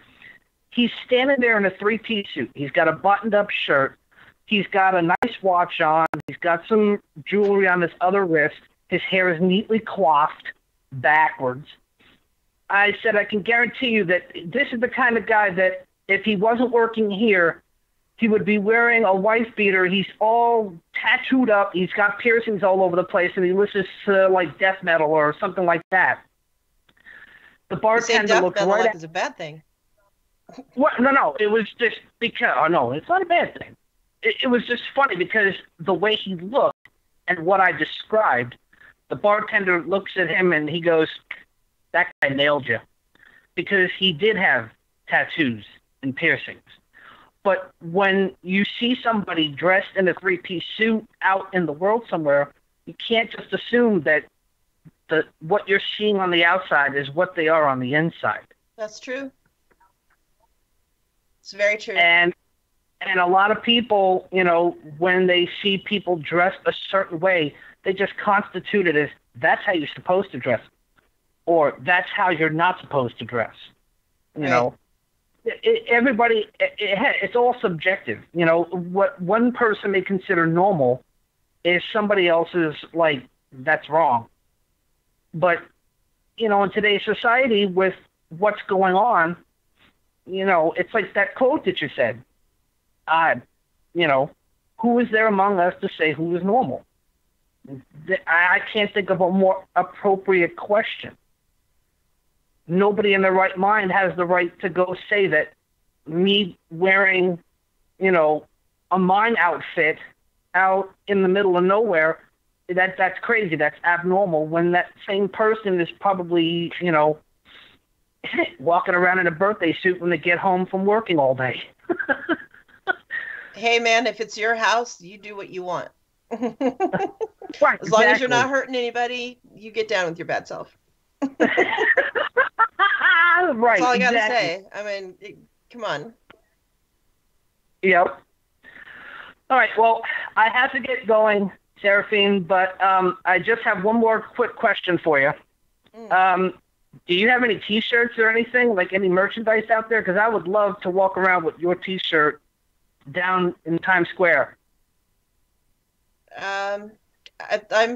he's standing there in a 3-piece suit. He's got a buttoned up shirt. He's got a nice watch on. He's got some jewelry on his other wrist. His hair is neatly coiffed backwards. I said, I can guarantee you that this is the kind of guy that if he wasn't working here, he would be wearing a wife beater. He's all tattooed up. He's got piercings all over the place, and he listens to like death metal or something like that. The bartender looked right like at it's a bad thing. Well, no, it was just because. Oh no, it's not a bad thing. It was just funny because the way he looked and what I described, the bartender looks at him and he goes, "That guy nailed you," because he did have tattoos and piercings. But when you see somebody dressed in a 3-piece suit out in the world somewhere, you can't just assume that what you're seeing on the outside is what they are on the inside. That's true. It's very true. And a lot of people, when they see people dressed a certain way, they just constitute it as that's how you're supposed to dress, or that's how you're not supposed to dress. Everybody, it's all subjective. What one person may consider normal is somebody else's like, that's wrong. But, in today's society with what's going on, it's like that quote that you said. Who is there among us to say who is normal? I can't think of a more appropriate question. Nobody in their right mind has the right to go say that me wearing, a mine outfit out in the middle of nowhere, that's crazy. That's abnormal. When that same person is probably, walking around in a birthday suit when they get home from working all day. Hey, man, if it's your house, you do what you want. Right, as long as you're not hurting anybody, you get down with your bad self. Right. That's all I gotta exactly. say. I mean, come on. Yep. All right. Well, I have to get going, Saraphine, but I just have one more quick question for you. Do you have any T-shirts or anything, like any merchandise out there? Because I would love to walk around with your T-shirt down in Times Square. I'm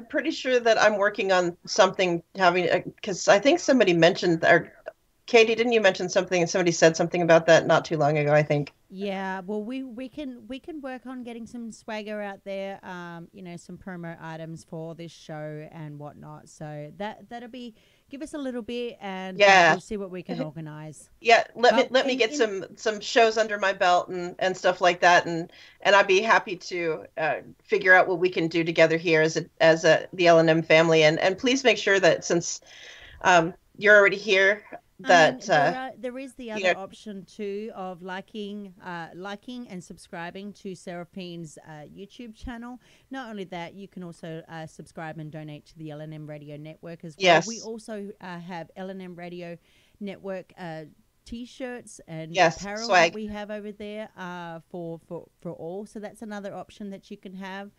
pretty sure that I'm working on something because I think somebody mentioned, or Katie, didn't you mention something and somebody said something about that not too long ago, I think. Yeah, well, we can work on getting some swagger out there, some promo items for this show and whatnot. So that'll be, give us a little bit and we'll see what we can organize. Yeah, let me get some shows under my belt and stuff like that, and I'd be happy to figure out what we can do together here as the LNM family, and please make sure that since you're already here, that there is the other option too of liking and subscribing to Saraphine's YouTube channel. Not only that, you can also subscribe and donate to the LNM Radio Network as well. Yes. We also have LNM Radio Network T-shirts and apparel swag that we have over there for all. So that's another option that you can have.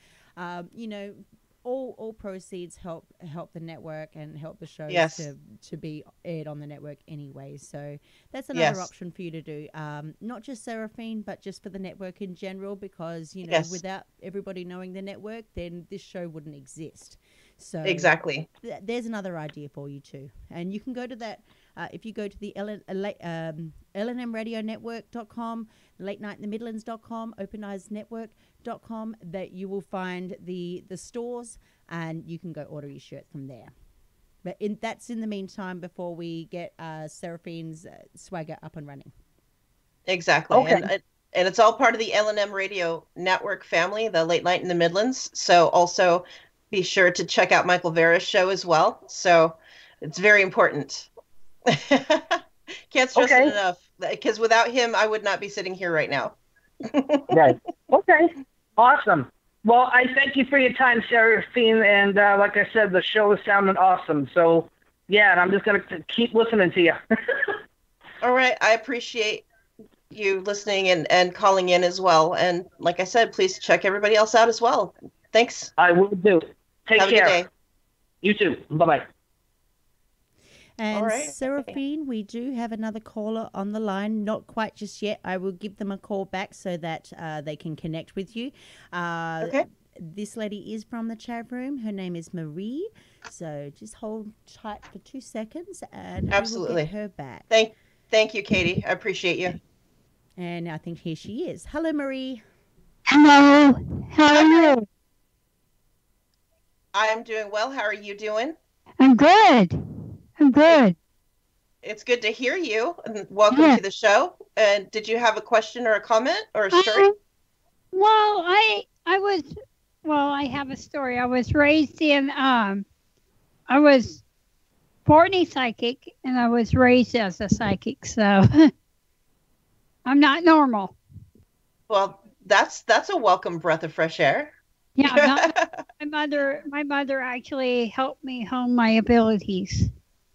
All proceeds help the network and help the shows to be aired on the network anyway. So that's another option for you to do. Not just Saraphine, but just for the network in general, because without everybody knowing the network, then this show wouldn't exist. So exactly, there's another idea for you too. And you can go to that if you go to the LNMRadioNetwork.com, LateNightInTheMidlands.com, OpenEyesNetwork.com, that you will find the stores, and you can go order your shirt from there. But that's in the meantime before we get Saraphine's swagger up and running. Exactly. Okay. And it's all part of the LNM Radio Network family, the Late Night in the Midlands. So also be sure to check out Michael Vera's show as well. So it's very important. Can't stress it enough, because without him, I would not be sitting here right now. Right. Okay. Awesome. Well, I thank you for your time, Saraphine. And like I said, the show is sounding awesome. So, yeah, and I'm just going to keep listening to you. All right. I appreciate you listening and calling in as well. And like I said, please check everybody else out as well. Thanks. I will do. Take care. Have a good day. You too. Bye-bye. And Saraphine, we do have another caller on the line. Not quite just yet. I will give them a call back so that they can connect with you. Okay. This lady is from the chat room. Her name is Marie. So just hold tight for 2 seconds and absolutely we will get her back. Thank you, Katie. I appreciate you. And I think here she is. Hello, Marie. Hello. How are you? I'm doing well. How are you doing? I'm good. It's good to hear you, and welcome to the show. And did you have a question or a comment or a story? Well, I have a story. I was raised in I was born a psychic, and I was raised as a psychic, so I'm not normal. Well, that's a welcome breath of fresh air. Yeah, my mother actually helped me hone my abilities.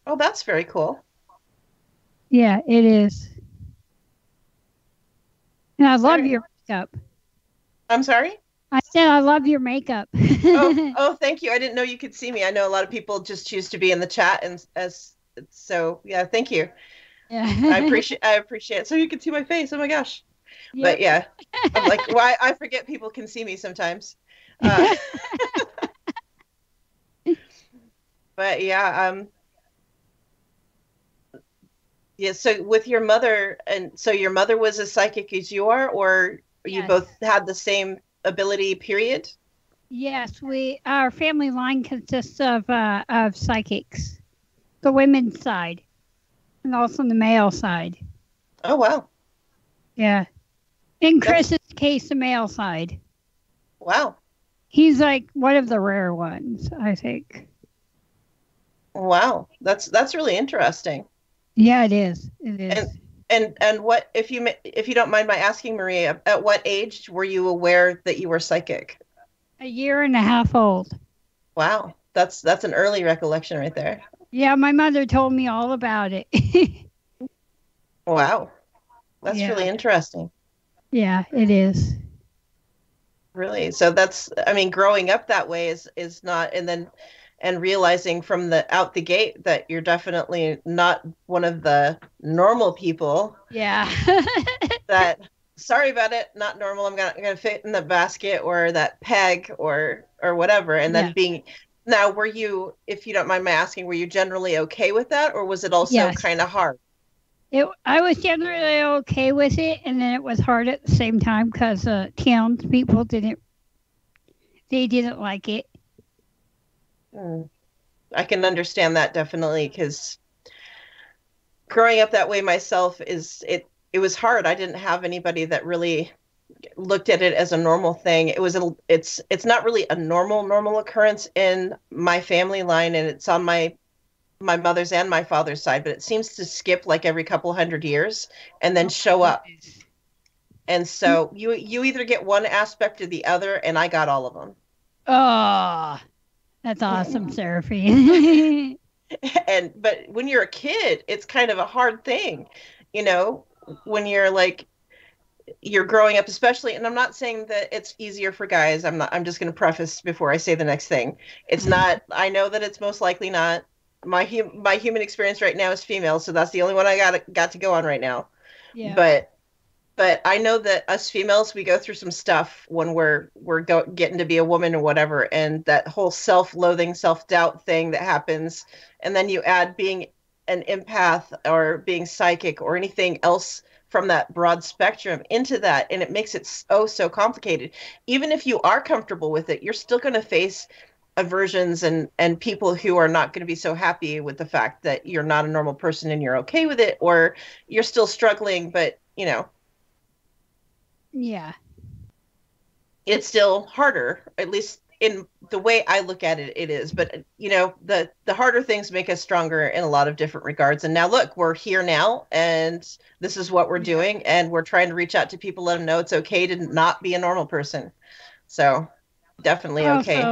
Oh, that's very cool. Yeah, it is. And I love your makeup. I'm sorry? I said I love your makeup. Oh, thank you. I didn't know you could see me. I know a lot of people just choose to be in the chat, and so yeah, thank you. Yeah. I appreciate it. So you can see my face. Oh my gosh. Yep. But yeah, I'm like, why? I forget people can see me sometimes. But yeah, yeah. So with your mother, and so your mother was as psychic as you are, or you both had the same ability? Period. Yes, our family line consists of psychics, the women's side, and also the male side. Oh wow. Yeah. In Chris's case, the male side. Wow. He's like one of the rare ones, I think. Wow, that's really interesting. Yeah, it is. It is. And what, if you don't mind my asking, Maria, at what age were you aware that you were psychic? 1.5 years old. Wow, that's an early recollection right there. Yeah, my mother told me all about it. Wow. That's really interesting. Yeah, it is. Really? So that's, I mean, growing up that way is not, and realizing from the out the gate that you're definitely not one of the normal people. Yeah. That, sorry about it, not normal. I'm gonna fit in the basket or that peg or whatever. And then now, were you, if you don't mind my asking, were you generally okay with that, or was it also kind of hard? I was generally okay with it, and then it was hard at the same time because townspeople didn't like it. I can understand that definitely, because growing up that way myself, it was hard. I didn't have anybody that really looked at it as a normal thing. It's not really a normal occurrence in my family line, and it's on my mother's and my father's side, but it seems to skip like every couple hundred years and then show up. And so you either get one aspect or the other, and I got all of them. Oh, that's awesome, Saraphine. But when you're a kid, it's kind of a hard thing, when you're growing up, especially, and I'm not saying that it's easier for guys. I'm just going to preface before I say the next thing. It's not, I know that it's most likely not. My human experience right now is female, so that's the only one I got to go on right now. Yeah. But I know that us females, we go through some stuff when we're getting to be a woman or whatever, and that whole self-loathing, self-doubt thing that happens, and then you add being an empath or being psychic or anything else from that broad spectrum into that, and it makes it so complicated. Even if you are comfortable with it, you're still going to face aversions and people who are not going to be so happy with the fact that you're not a normal person and you're okay with it, or you're still struggling, but yeah, it's still harder, at least in the way I look at it. It is, but the harder things make us stronger in a lot of different regards. And now look, we're here now, and this is what we're doing, and we're trying to reach out to people, let them know it's okay to not be a normal person. So definitely okay.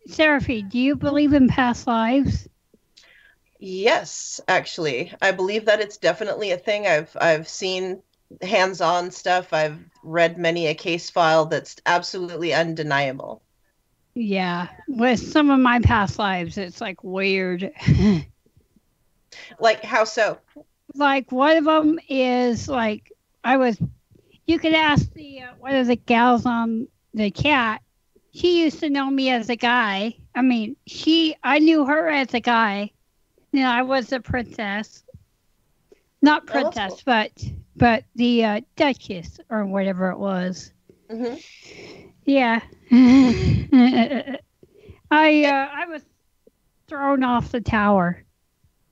Saraphine, do you believe in past lives? Yes, actually. I believe that it's definitely a thing. I've seen hands-on stuff. I've read many a case file that's absolutely undeniable. Yeah. With some of my past lives, it's like weird. Like how so? Like one of them is like you could ask one of the gals on the chat. She used to know me as a guy. I mean, I knew her as a guy. I was a princess. Not princess, cool. but the Duchess or whatever it was. Mm-hmm. Yeah. I was thrown off the tower.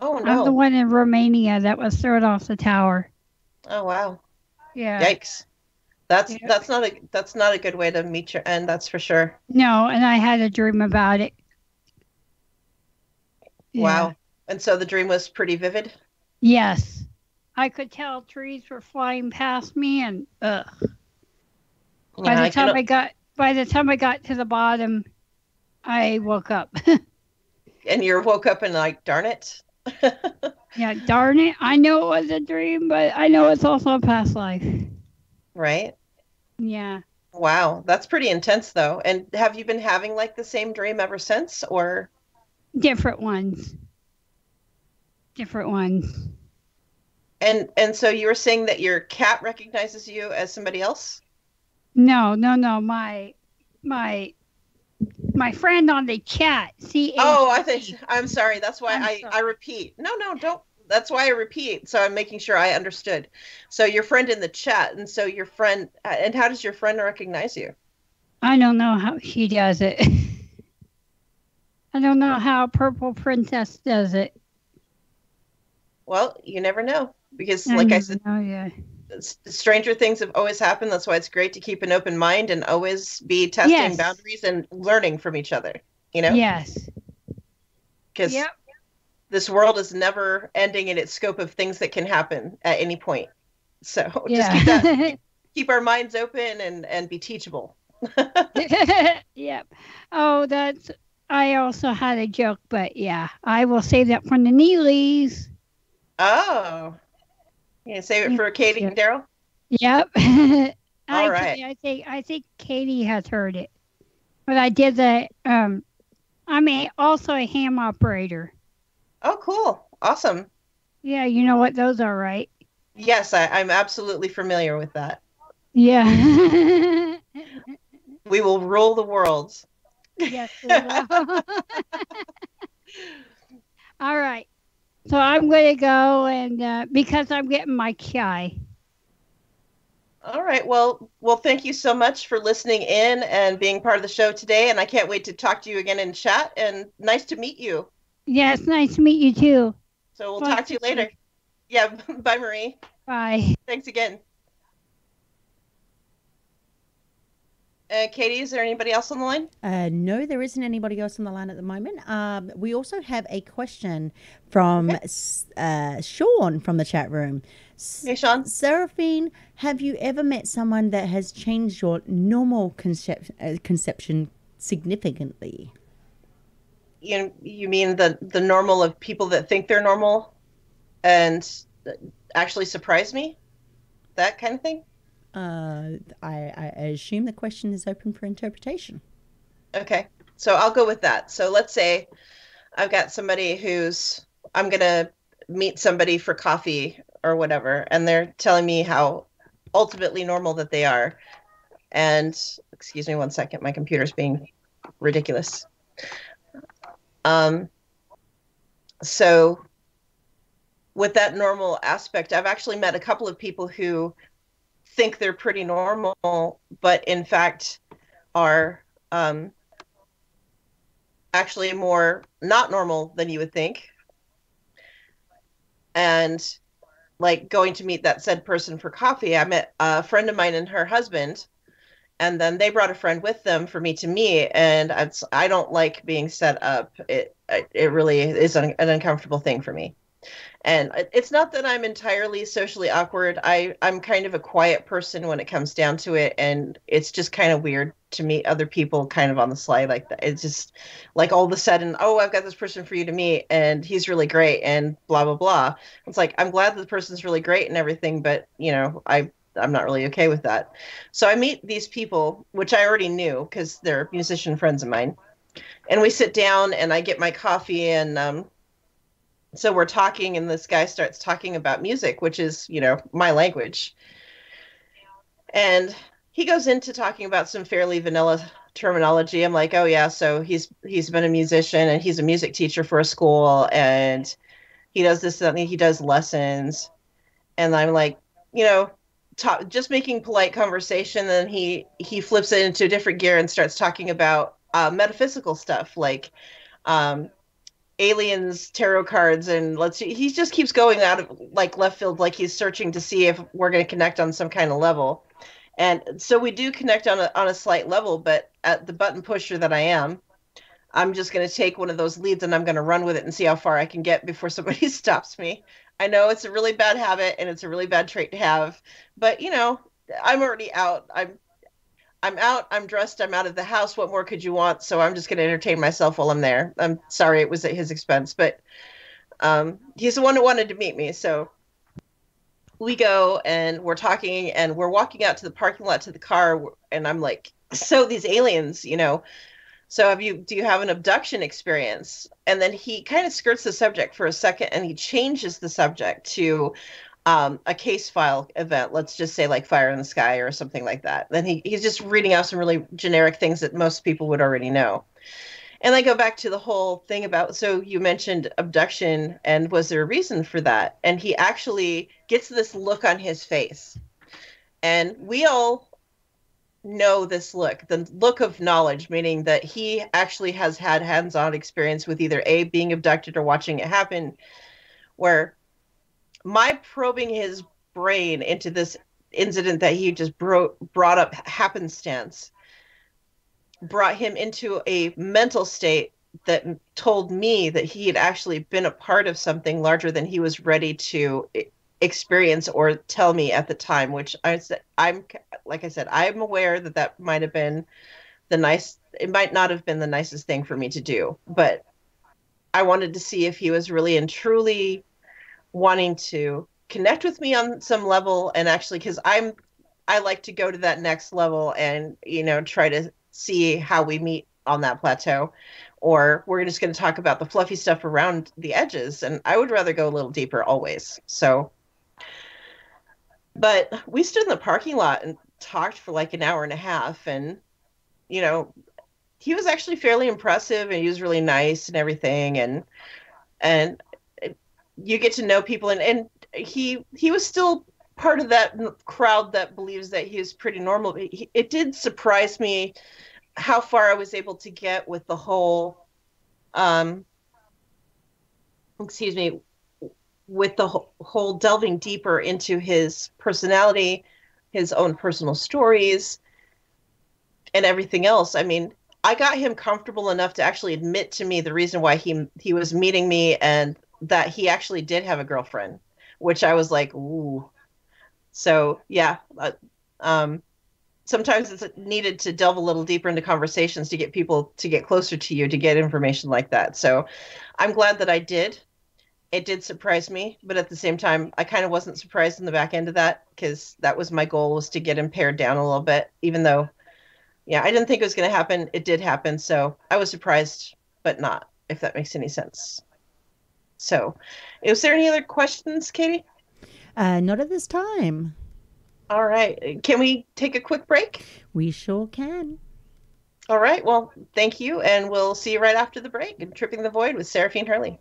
Oh, no. I'm the one in Romania that was thrown off the tower. Oh, wow. Yeah. Yikes. That's not a good way to meet your end, that's for sure. No, and I had a dream about it. Wow. Yeah. And so the dream was pretty vivid? Yes. I could tell trees were flying past me, and by the time I got to the bottom, I woke up. And you woke up and like, darn it. Yeah, darn it. I know it was a dream, but I know it's also a past life. Right? Yeah. Wow, that's pretty intense though. And have you been having like the same dream ever since, or? Different ones. And so you were saying that your cat recognizes you as somebody else? No. My friend on the chat. I'm sorry. That's why I repeat. No, don't. That's why I repeat. So I'm making sure I understood. So your friend in the chat, and so your friend, and how does your friend recognize you? I don't know how she does it. I don't know how Purple Princess does it. Well, you never know, because like I said, stranger things have always happened. That's why it's great to keep an open mind and always be testing boundaries and learning from each other, Yes. Because this world is never ending in its scope of things that can happen at any point. So just keep our minds open and be teachable. Yep. Oh, I also had a joke, but yeah, I will save that for the Neelys. Oh. You save it for Katie and Daryl? Yep. All right. I think Katie has heard it. But I did I'm also a ham operator. Oh, cool. Awesome. Yeah, you know what those are, right? Yes, I'm absolutely familiar with that. Yeah. We will rule the world. Yes, we will. All right. So I'm going to go and because I'm getting my chai. All right. Well, thank you so much for listening in and being part of the show today. And I can't wait to talk to you again in chat. And nice to meet you. Yeah, it's nice to meet you too. So we'll talk to you later. Yeah. Bye, Marie. Bye. Thanks again. Katie, is there anybody else on the line? No, there isn't anybody else on the line at the moment. We also have a question from Sean from the chat room. Hey, Sean. Saraphine, have you ever met someone that has changed your normal conception significantly? You mean the normal of people that think they're normal and actually surprise me? That kind of thing? I assume the question is open for interpretation. Okay, so I'll go with that. So let's say I've got somebody I'm going to meet somebody for coffee or whatever, and they're telling me how ultimately normal that they are. And excuse me one second, my computer's being ridiculous. So with that normal aspect, I've actually met a couple of people who think they're pretty normal, but in fact are actually more not normal than you would think. And like going to meet that said person for coffee, I met a friend of mine and her husband, and then they brought a friend with them for me to meet. And I don't like being set up. It really is an uncomfortable thing for me. And it's not that I'm entirely socially awkward. I'm kind of a quiet person when it comes down to it. And it's just kind of weird to meet other people kind of on the sly like that. It's just like all of a sudden, oh, I've got this person for you to meet and he's really great and blah, blah, blah. It's like, I'm glad that the person's really great and everything, but I'm not really okay with that. So I meet these people, which I already knew because they're musician friends of mine. And we sit down and I get my coffee and, so we're talking and this guy starts talking about music, which is, my language. And he goes into talking about some fairly vanilla terminology. I'm like, oh yeah, so he's been a musician and he's a music teacher for a school and he does this, something, he does lessons. And I'm like, just making polite conversation. Then he flips it into a different gear and starts talking about metaphysical stuff like, aliens, tarot cards, and he just keeps going out of like left field, like he's searching to see if we're going to connect on some kind of level. And so we do connect on a slight level, but at the button pusher that I am, I'm just going to take one of those leads and I'm going to run with it and see how far I can get before somebody stops me. I know it's a really bad habit and it's a really bad trait to have, but I'm already out. I'm out, I'm dressed, I'm out of the house. What more could you want? So I'm just going to entertain myself while I'm there. I'm sorry it was at his expense, but he's the one who wanted to meet me. So we go and we're talking and we're walking out to the parking lot to the car. And I'm like, so these aliens, so do you have an abduction experience? And then he kind of skirts the subject for a second and he changes the subject to a case file event, let's just say like Fire in the Sky or something like that. Then he's just reading out some really generic things that most people would already know. And I go back to the whole thing about, so you mentioned abduction and was there a reason for that? And he actually gets this look on his face. And we all know this look, the look of knowledge, meaning that he actually has had hands-on experience with either A, being abducted or watching it happen, where my probing his brain into this incident that he just brought up happenstance brought him into a mental state that told me that he had actually been a part of something larger than he was ready to experience or tell me at the time, which I'm aware that might have been it might not have been the nicest thing for me to do, but I wanted to see if he was really and truly wanting to connect with me on some level, and actually, because I like to go to that next level and, try to see how we meet on that plateau, or we're just going to talk about the fluffy stuff around the edges. And I would rather go a little deeper always. So, but we stood in the parking lot and talked for like an hour and a half, and, he was actually fairly impressive, and he was really nice and everything. And you get to know people, and he was still part of that crowd that believes that he is pretty normal. It did surprise me how far I was able to get with the whole, with the whole delving deeper into his personality, his own personal stories, and everything else. I mean, I got him comfortable enough to actually admit to me the reason why he was meeting me, and that he actually did have a girlfriend, which I was like, ooh. So yeah, sometimes it's needed to delve a little deeper into conversations to get people to get closer to you, to get information like that. So I'm glad that I did. It did surprise me, but at the same time, I kind of wasn't surprised in the back end of that, because that was my goal, was to get him pared down a little bit, even though, yeah, I didn't think it was going to happen. It did happen. So I was surprised, but not, if that makes any sense. So is there any other questions, Katie? Not at this time. All right. Can we take a quick break? We sure can. All right. Well, thank you. And we'll see you right after the break in Tripping the Void with Saraphine Hurley.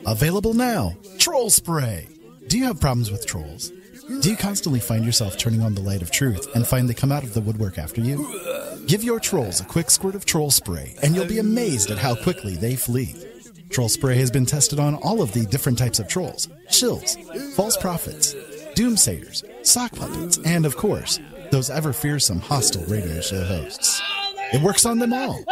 Available now, Troll Spray. Do you have problems with trolls? Do you constantly find yourself turning on the light of truth and find they come out of the woodwork after you? Give your trolls a quick squirt of Troll Spray, and you'll be amazed at how quickly they flee. Troll Spray has been tested on all of the different types of trolls: shills, false prophets, doomsayers, sock puppets, and of course, those ever fearsome hostile radio show hosts. It works on them all.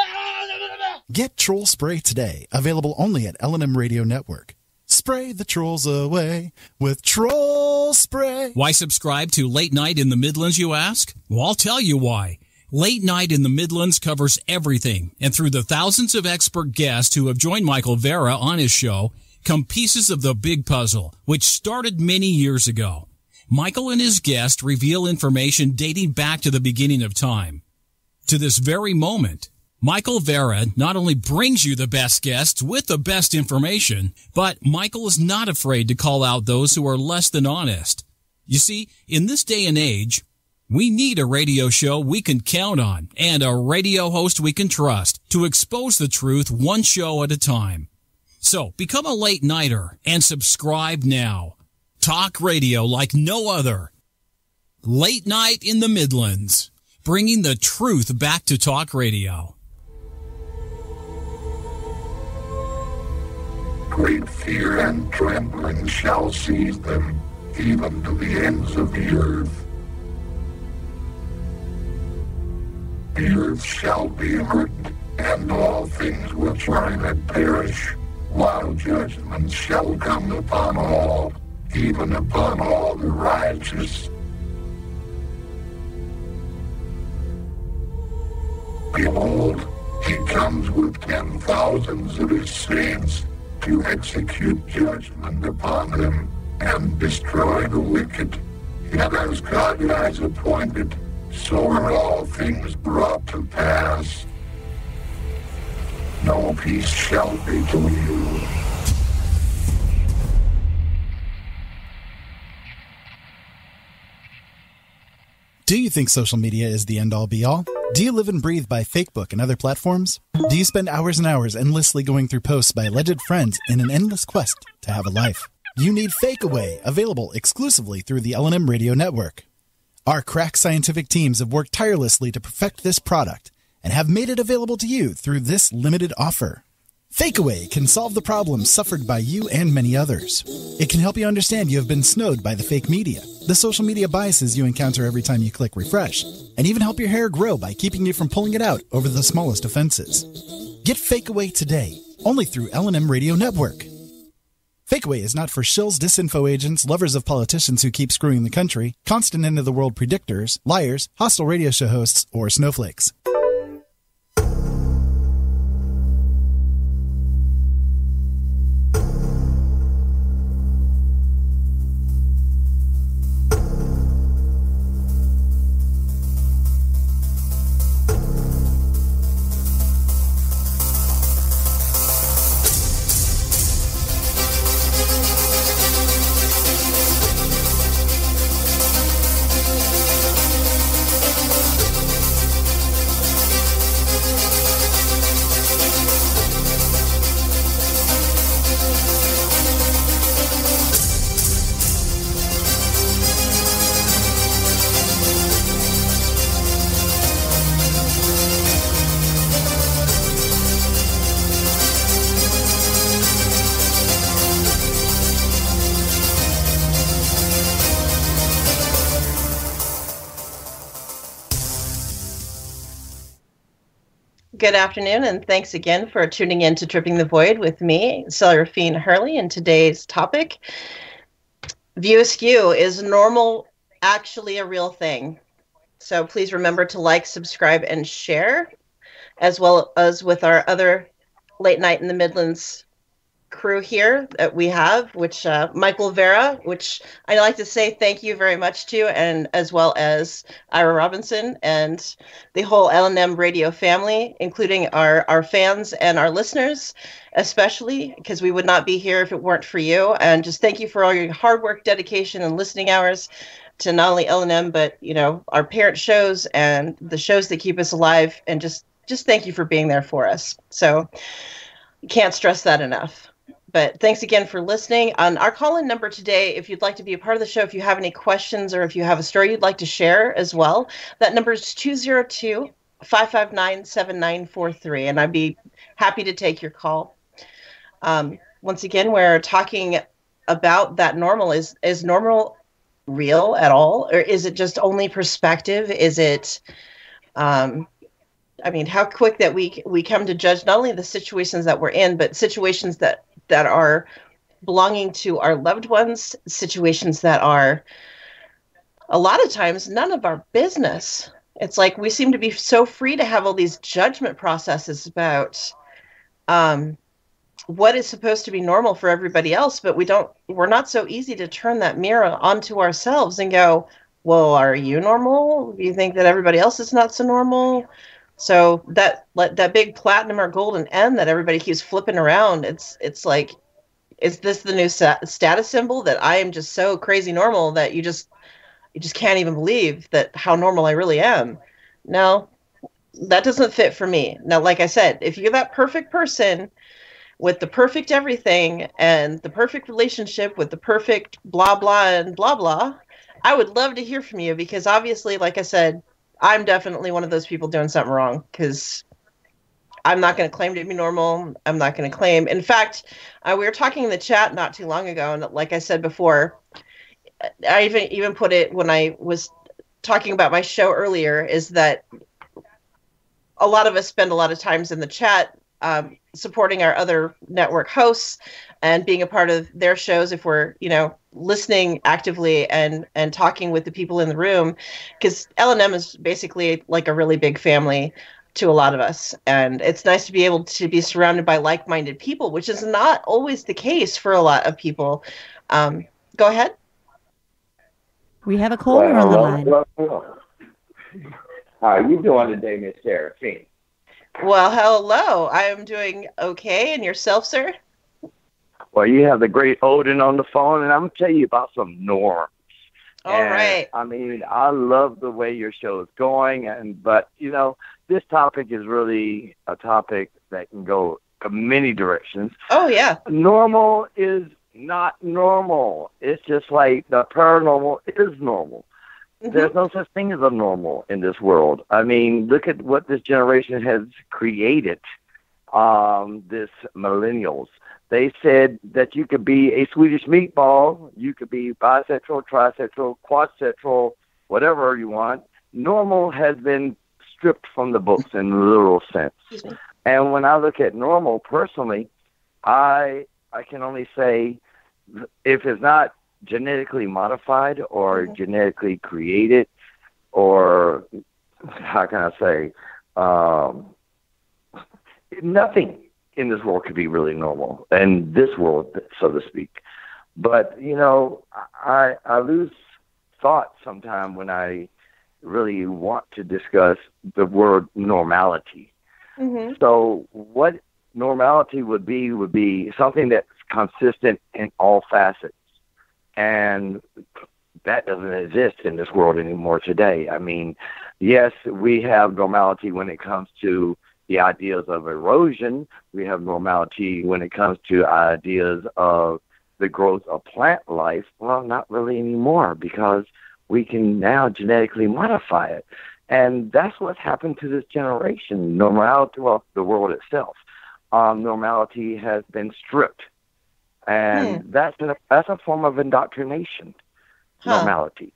Get Troll Spray today, available only at LNM Radio Network. Spray the trolls away with Troll Spray. Why subscribe to Late Night in the Midlands, you ask? Well, I'll tell you why. Late Night in the Midlands covers everything, and through the thousands of expert guests who have joined Michael Vera on his show, come pieces of the big puzzle, which started many years ago. Michael and his guests reveal information dating back to the beginning of time. To this very moment, Michael Vera not only brings you the best guests with the best information, but Michael is not afraid to call out those who are less than honest. You see, in this day and age, we need a radio show we can count on and a radio host we can trust to expose the truth one show at a time. So become a late nighter and subscribe now. Talk radio like no other. Late Night in the Midlands, bringing the truth back to talk radio. Great fear and trembling shall seize them, even to the ends of the earth. The earth shall be hurt, and all things which are in it perish, while judgment shall come upon all, even upon all the righteous. Behold, he comes with 10,000s of his saints, to execute judgment upon them and destroy the wicked. Yet as God has appointed, so are all things brought to pass. No peace shall be to you. Do you think social media is the end-all be-all? Do you live and breathe by Facebook and other platforms? Do you spend hours and hours endlessly going through posts by alleged friends in an endless quest to have a life? You need Fake Away, available exclusively through the LNM Radio Network. Our crack scientific teams have worked tirelessly to perfect this product and have made it available to you through this limited offer. Fakeaway can solve the problems suffered by you and many others. It can help you understand you have been snowed by the fake media, the social media biases you encounter every time you click refresh, and even help your hair grow by keeping you from pulling it out over the smallest offenses. Get Fakeaway today, only through LNM Radio Network. Fakeaway is not for shills, disinfo agents, lovers of politicians who keep screwing the country, constant end-of-the-world predictors, liars, hostile radio show hosts, or snowflakes. Good afternoon, and thanks again for tuning in to Tripping the Void with me, Saraphine Hurley, and today's topic, View Askew, is normal actually a real thing? So please remember to like, subscribe, and share, as well as with our other Late Night in the Midlands crew here that we have, which Michael Vera, which I like to say thank you very much to, and as well as Ira Robinson and the whole LNM radio family, including our fans and our listeners, especially, because we would not be here if it weren't for you. And just thank you for all your hard work, dedication, and listening hours to not only LNM, but, you know, our parent shows and the shows that keep us alive. And just thank you for being there for us. So can't stress that enough. But thanks again for listening. On our call-in number today, if you'd like to be a part of the show, if you have any questions or if you have a story you'd like to share as well, that number is 202-559-7943, and I'd be happy to take your call. Once again, we're talking about that normal. Is normal real at all? Or is it just only perspective? Is it... I mean, how quick that we come to judge not only the situations that we're in, but situations that are belonging to our loved ones, situations that are a lot of times none of our business. It's like we seem to be so free to have all these judgment processes about what is supposed to be normal for everybody else, but we're not so easy to turn that mirror onto ourselves and go, well, are you normal? Do you think that everybody else is not so normal? So that big platinum or golden N that everybody keeps flipping around, it's like, is this the new status symbol that I am just so crazy normal that you just can't even believe that how normal I really am? No, that doesn't fit for me. Now, like I said, if you're that perfect person with the perfect everything and the perfect relationship with the perfect blah, blah, and blah, blah, I would love to hear from you, because obviously, like I said, I'm definitely one of those people doing something wrong, because I'm not going to claim to be normal. I'm not going to claim. In fact, we were talking in the chat not too long ago, and like I said before, I even put it when I was talking about my show earlier, is that a lot of us spend a lot of times in the chat supporting our other network hosts and being a part of their shows if we're, listening actively and talking with the people in the room, because LNM is basically like a really big family to a lot of us. And it's nice to be able to be surrounded by like-minded people, which is not always the case for a lot of people. Go ahead. We have a caller on the line. Hello. How are you doing today, Miss Saraphine? Well, hello. I am doing okay. And yourself, sir? Well, you have the great Odin on the phone, and I'm going to tell you about some norms. All right. I mean, I love the way your show is going, but this topic is really a topic that can go many directions. Oh, yeah. Normal is not normal. It's just like the paranormal is normal. Mm-hmm. There's no such thing as a normal in this world. I mean, look at what this generation has created. this millennials. They said that you could be a Swedish meatball, you could be bisexual, trisexual, quadsexual, whatever you want. Normal has been stripped from the books in the literal sense. And when I look at normal personally, I can only say if it's not genetically modified or genetically created, or how can I say, nothing in this world could be really normal, and this world, so to speak. But, you know, I lose thought sometimes when I really want to discuss the word normality. Mm-hmm. So what normality would be something that's consistent in all facets. And that doesn't exist in this world anymore today. I mean, yes, we have normality when it comes to the ideas of erosion. We have normality when it comes to ideas of the growth of plant life. Well, not really anymore, because we can now genetically modify it. And that's what's happened to this generation. Normality, well, the world itself. Normality has been stripped. And that's a form of indoctrination, normality.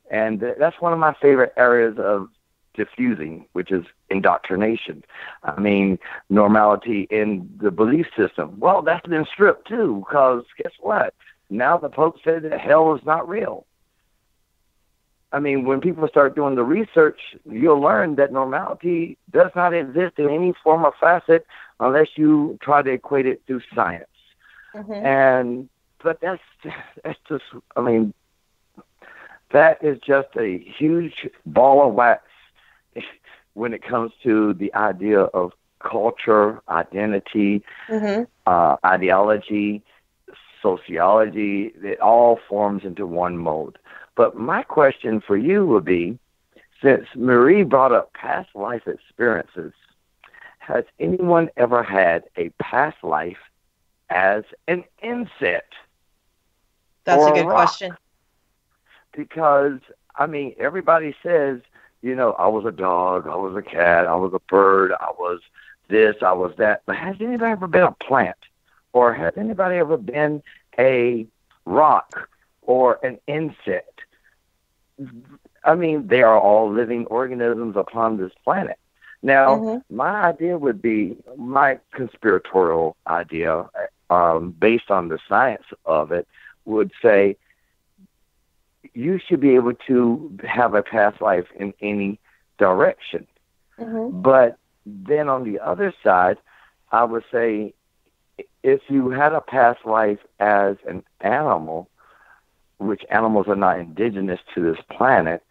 And that's one of my favorite areas of diffusing, which is indoctrination. I mean, normality in the belief system. Well, that's been stripped too, because guess what? Now the Pope said that hell is not real. I mean, when people start doing the research, you'll learn that normality does not exist in any form or facet unless you try to equate it through science. Mm-hmm. But that's just, I mean, that is just a huge ball of wax when it comes to the idea of culture, identity, ideology, sociology. It all forms into one mode. But my question for you would be, since Marie brought up past life experiences, has anyone ever had a past life as an insect? That's a good question. Because, I mean, everybody says, you know, I was a dog, I was a cat, I was a bird, I was this, I was that. But has anybody ever been a plant? Or has anybody ever been a rock or an insect? I mean, they are all living organisms upon this planet. Now, my idea would be, my conspiratorial idea, based on the science of it, would say you should be able to have a past life in any direction. But then on the other side, I would say if you had a past life as an animal, which animals are not indigenous to this planet,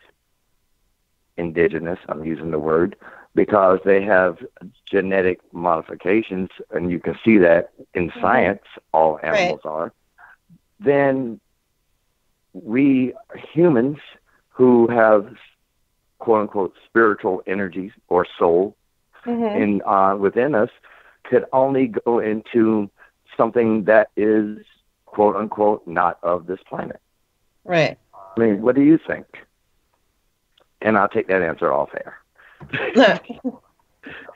indigenous, I'm using the word, because they have genetic modifications, and you can see that in science, all animals are, then we humans who have quote-unquote spiritual energies or soul within us could only go into something that is quote-unquote not of this planet. Right. I mean, what do you think? And I'll take that answer off air.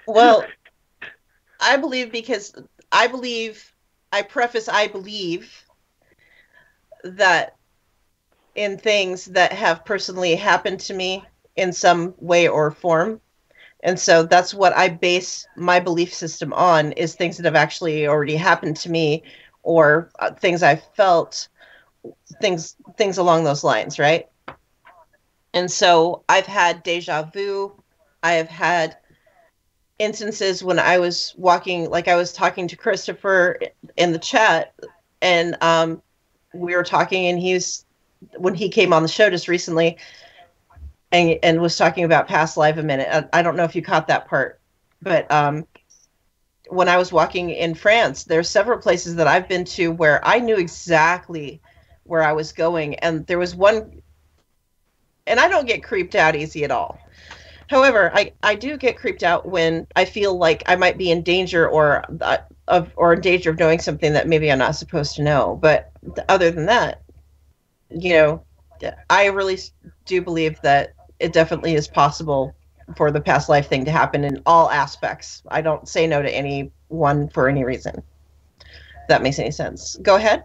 Well, I believe that in things that have personally happened to me in some way or form. And so that's what I base my belief system on, is things that have actually already happened to me, or things I've felt, things along those lines, right? And so I've had deja vu. I have had instances when I was walking, like I was talking to Christopher in the chat, and we were talking, and when he came on the show just recently and was talking about past life a minute. I don't know if you caught that part, but when I was walking in France, there's several places that I've been to where I knew exactly where I was going. And there was one, and I don't get creeped out easy at all. However, I do get creeped out when I feel like I might be in danger or in danger of knowing something that maybe I'm not supposed to know. But other than that, you know, I really do believe that it definitely is possible for the past life thing to happen in all aspects. I don't say no to anyone for any reason. If that makes any sense. Go ahead.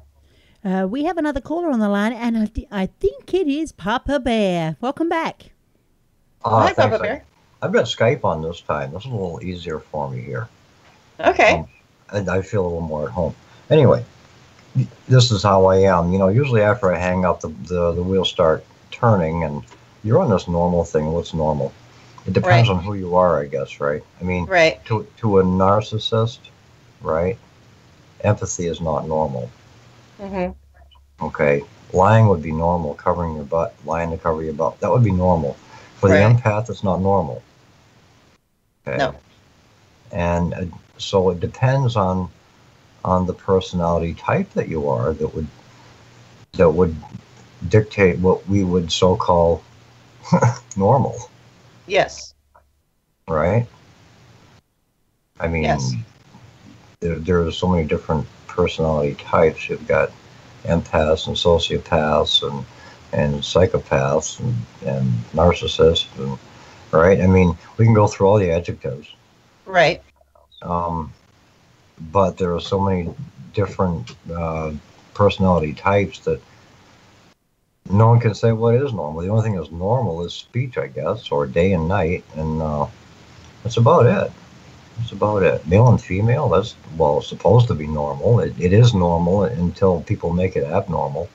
We have another caller on the line, and I think it is Papa Bear. Welcome back. Hi, Papa Bear. I've got Skype on this time. This is a little easier for me here. Okay. And I feel a little more at home. Anyway, this is how I am. Usually after I hang up, the wheels start turning, and you're on this normal thing. What's normal? It depends on who you are, I guess, right? I mean, to a narcissist, right, empathy is not normal. Mm-hmm. Okay. Lying would be normal, covering your butt, lying to cover your butt. That would be normal. For the empath, it's not normal. Okay. No. And so it depends on the personality type that you are that would dictate what we would so-call normal. Yes. Right? I mean, there are so many different personality types. You've got empaths and sociopaths and psychopaths and narcissists, and, right? I mean, we can go through all the adjectives. Right. But there are so many different personality types that no one can say what is normal. The only thing that's normal is speech, I guess, or day and night, and that's about it. That's about it. Male and female, that's, it's supposed to be normal. It is normal until people make it abnormal.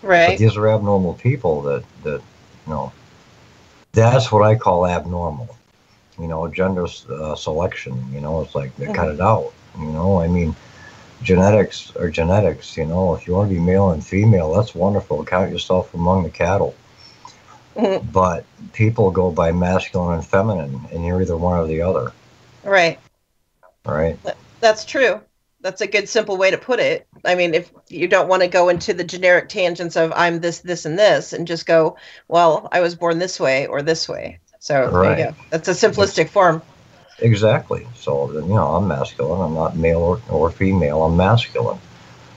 Right. But these are abnormal people that that's what I call abnormal. Gender selection, it's like they cut it out. I mean, genetics are genetics, if you want to be male and female, that's wonderful. Count yourself among the cattle. Mm-hmm. But people go by masculine and feminine, and you're either one or the other. Right. Right. That's true. That's a good, simple way to put it. I mean, if you don't want to go into the generic tangents of I'm this, this, and this, and just go, well, I was born this way or this way. So there you go. That's a simplistic form. Exactly. So, I'm masculine. I'm not male or female. I'm masculine.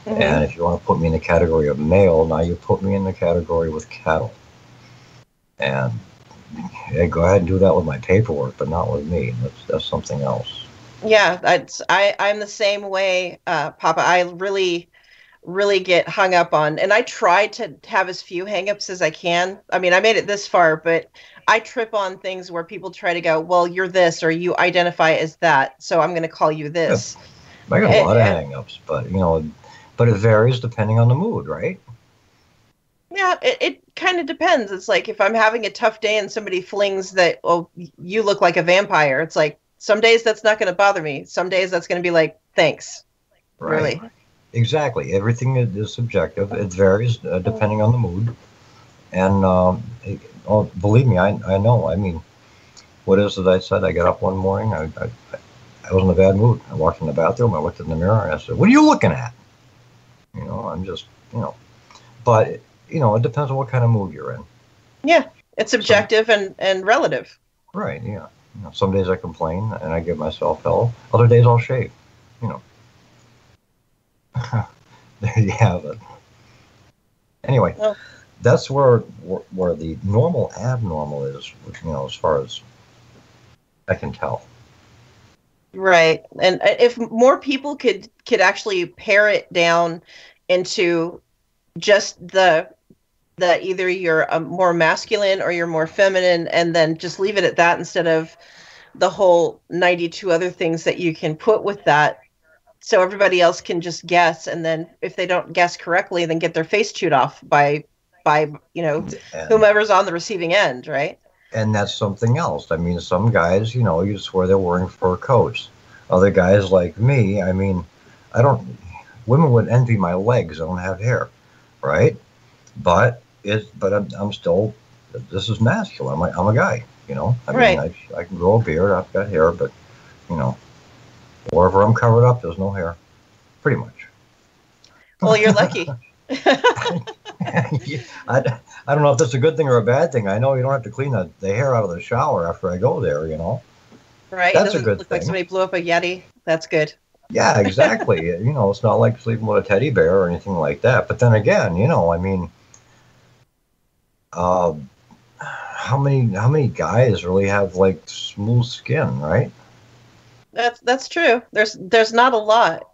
Mm-hmm. And if you want to put me in the category of male, now you put me in the category with cattle. And go ahead and do that with my paperwork, but not with me. That's something else. Yeah, I'm the same way, Papa. I really, really get hung up on, and I try to have as few hang-ups as I can. I mean, I made it this far, but I trip on things where people try to go, well, you're this, or you identify as that, so I'm going to call you this. I got a lot of hang-ups, but it varies depending on the mood, right? Yeah, it kind of depends. It's like if I'm having a tough day and somebody flings that, oh, you look like a vampire, it's like, some days that's not going to bother me. Some days that's going to be like, thanks. Right. Really. Exactly. Everything is subjective. It varies depending on the mood. And believe me, I know. I mean, what is it I said? I got up one morning. I was in a bad mood. I walked in the bathroom. I looked in the mirror and I said, what are you looking at? I'm just, But, it depends on what kind of mood you're in. Yeah. It's subjective and relative. Right, yeah. Some days I complain and I give myself hell. Other days I'll shave. There you have it. Anyway, that's where the normal abnormal is, as far as I can tell. Right, and if more people could actually pare it down into just the either you're more masculine or you're more feminine, and then just leave it at that instead of the whole 92 other things that you can put with that, so everybody else can just guess, and then if they don't guess correctly, then get their face chewed off by whomever's on the receiving end, right? And that's something else. I mean, some guys, you swear they're wearing fur coats. Other guys like me, I mean, women would envy my legs. I don't have hair, right? But I'm still, this is masculine. I'm a guy, I mean, I can grow a beard. I've got hair, but, wherever I'm covered up, there's no hair, pretty much. Well, you're lucky. I don't know if that's a good thing or a bad thing. I know you don't have to clean the hair out of the shower after I go there, Right. That's it a good look thing. Like somebody blew up a Yeti. That's good. Yeah, exactly. It's not like sleeping with a teddy bear or anything like that. But then again, I mean, how how many guys really have like smooth skin, right? That's true. There's not a lot,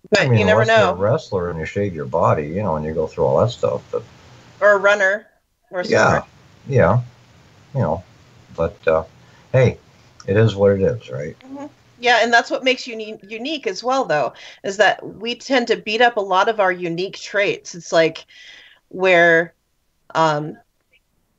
but I mean, you never know. You're a wrestler and you shave your body, you know, and you go through all that stuff, but or a runner, or yeah, you know, but hey, it is what it is, right? Mm-hmm. Yeah, and that's what makes you unique as well, though, is that we tend to beat up a lot of our unique traits. It's like where,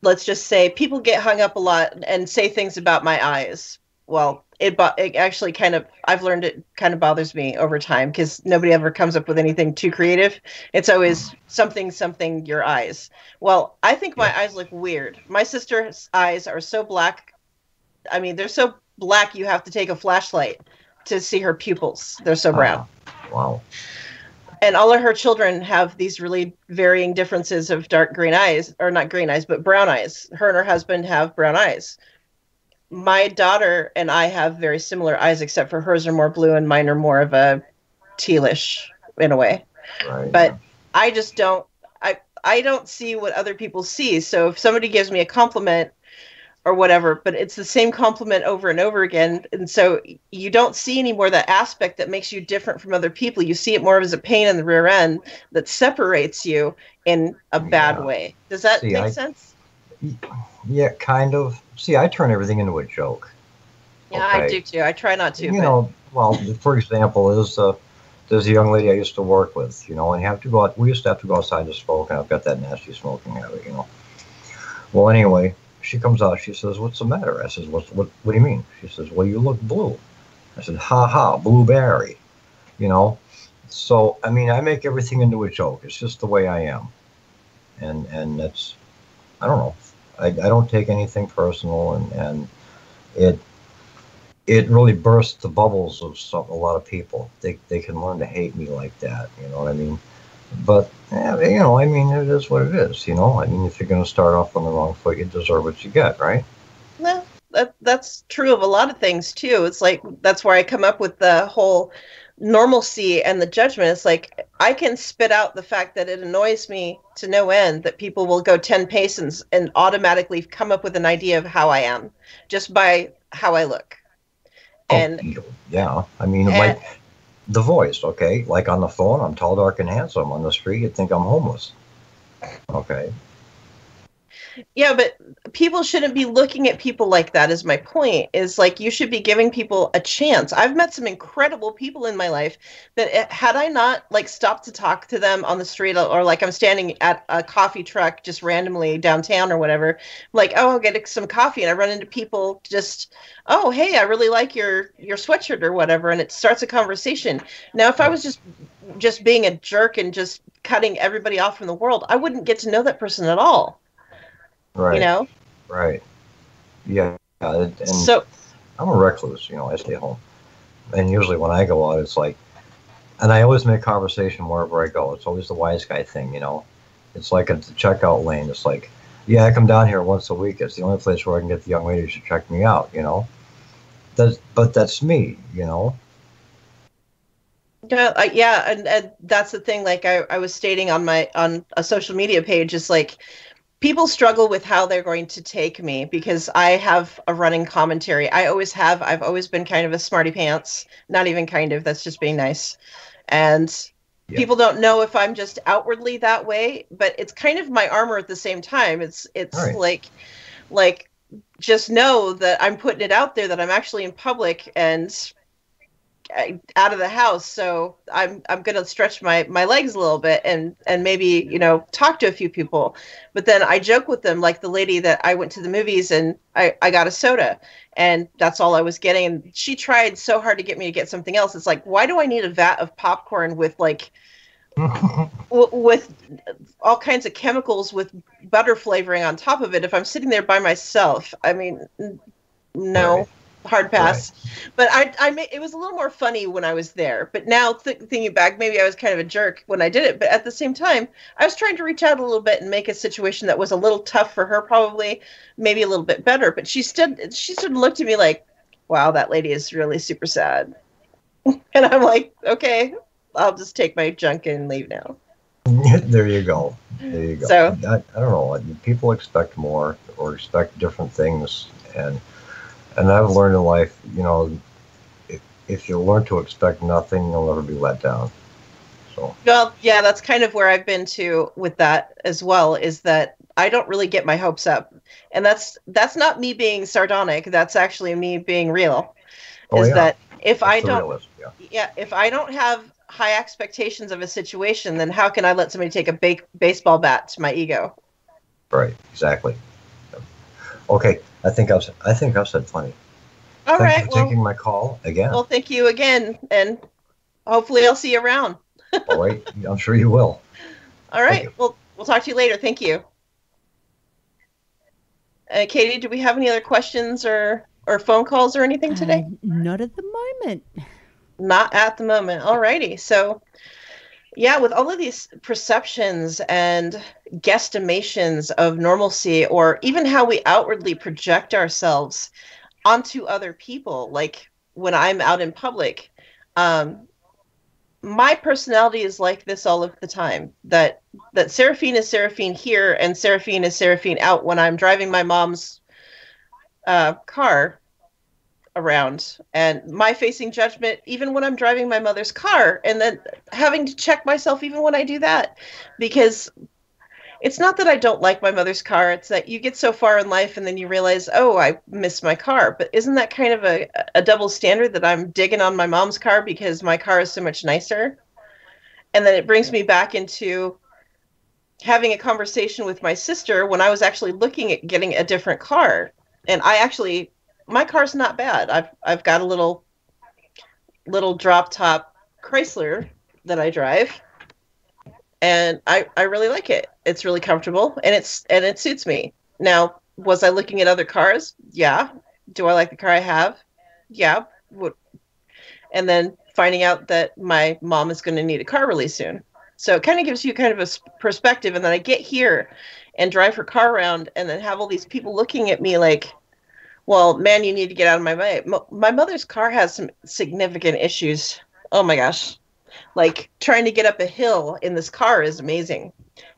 let's just say, people get hung up a lot and say things about my eyes. Well, it actually kind of, I've learned it kind of bothers me over time because nobody ever comes up with anything too creative. It's always something, your eyes. Well, I think my eyes look weird. My sister's eyes are so black. I mean, they're so black you have to take a flashlight to see her pupils. They're so brown. Wow. And all of her children have these really varying differences of dark green eyes, or not green eyes, but brown eyes. Her and her husband have brown eyes. My daughter and I have very similar eyes, except for hers are more blue and mine are more of a tealish in a way. Right. But I just don't, I don't see what other people see. So if somebody gives me a compliment or whatever, but it's the same compliment over and over again. And so you don't see anymore that aspect that makes you different from other people. You see it more as a pain in the rear end that separates you in a bad way. Does that make sense? Yeah, kind of. See, I turn everything into a joke. Yeah, okay. I do too. I try not to. You know, well, for example, there's a young lady I used to work with, you know, and we used to have to go outside to smoke, and I've got that nasty smoking habit, you know. Well, anyway, she comes out, she says, "What's the matter?" I says, what do you mean? She says, "Well, you look blue." I said, "Ha ha, blueberry," you know. So, I mean, I make everything into a joke. It's just the way I am. And that's, I don't know. I don't take anything personal, and it really bursts the bubbles of a lot of people. They can learn to hate me like that, you know what I mean? But, you know, I mean, it is what it is, you know? I mean, if you're going to start off on the wrong foot, you deserve what you get, right? Well, that's true of a lot of things, too. It's like, that's where I come up with the whole normalcy and the judgment. It's like, I can spit out the fact that it annoys me to no end that people will go 10 paces and automatically come up with an idea of how I am just by how I look. And yeah, I mean, like the voice, okay? Like on the phone, I'm tall, dark, and handsome. On the street, you'd think I'm homeless. Okay. Yeah, but people shouldn't be looking at people like that, is my point. Is like, you should be giving people a chance. I've met some incredible people in my life that had I not like stopped to talk to them on the street, or like I'm standing at a coffee truck just randomly downtown or whatever, like, oh, I'll get some coffee, and I run into people just, oh, hey, I really like your sweatshirt or whatever, and it starts a conversation. Now, if I was just being a jerk and just cutting everybody off from the world, I wouldn't get to know that person at all. Right. You know? Right. Yeah. And so I'm a recluse, you know, I stay home. And usually when I go out, it's like, and I always make conversation wherever I go. It's always the wise guy thing, you know? It's like at the checkout lane. It's like, yeah, I come down here once a week. It's the only place where I can get the young ladies to check me out, you know? But that's me, you know? Yeah, and that's the thing. Like I was stating on a social media page, is like, people struggle with how they're going to take me because I have a running commentary. I always have. I've always been kind of a smarty pants. Not even kind of. That's just being nice. And people don't know if I'm just outwardly that way, but it's kind of my armor at the same time. It's right. like just know that I'm putting it out there that I'm actually in public and out of the house, so I'm gonna stretch my legs a little bit and maybe, you know, talk to a few people. But then I joke with them, like the lady that I went to the movies and I got a soda, and that's all I was getting, and she tried so hard to get me to get something else. It's like, why do I need a vat of popcorn with like with all kinds of chemicals with butter flavoring on top of it if I'm sitting there by myself? I mean, no. Right. Hard pass. Right. But it was a little more funny when I was there. But now thinking back, maybe I was kind of a jerk when I did it. But at the same time, I was trying to reach out a little bit and make a situation that was a little tough for her, probably maybe a little bit better. But she stood and looked at me like, wow, that lady is really super sad. And I'm like, okay, I'll just take my junk and leave now. There you go. There you go. So I don't know. People expect more or expect different things, and I've learned in life, if you learn to expect nothing, you'll never be let down. So. Well, yeah, that's kind of where I've been to with that as well, is that I don't really get my hopes up. And that's not me being sardonic. That's actually me being real. That if I don't, if I don't have high expectations of a situation, then how can I let somebody take a baseball bat to my ego? Right. Exactly. Okay. I think I've said plenty. All right. Thank you for taking my call again. Well, thank you again, and hopefully I'll see you around. All right. I'm sure you will. All right. Well, we'll talk to you later. Thank you. Katie, do we have any other questions or phone calls or anything today? Not at the moment. Not at the moment. All righty. So, yeah, with all of these perceptions and guesstimations of normalcy, or even how we outwardly project ourselves onto other people, like when I'm out in public, my personality is like this all of the time. That Saraphine is Saraphine here, and Saraphine is Saraphine out when I'm driving my mom's car around, and my facing judgment even when I'm driving my mother's car, and then having to check myself even when I do that, because it's not that I don't like my mother's car. It's that you get so far in life and then you realize, oh, I missed my car. But isn't that kind of a double standard, that I'm digging on my mom's car because my car is so much nicer? And then it brings me back into having a conversation with my sister when I was actually looking at getting a different car. And my car's not bad. I've got a little drop top Chrysler that I drive. And I really like it. It's really comfortable, and it suits me. Now, was I looking at other cars? Yeah. Do I like the car I have? Yeah. And then finding out that my mom is going to need a car really soon. So it kind of gives you kind of a perspective. And then I get here and drive her car around, and then have all these people looking at me like, well, man, you need to get out of my way. My mother's car has some significant issues. Oh my gosh. Like, trying to get up a hill in this car is amazing.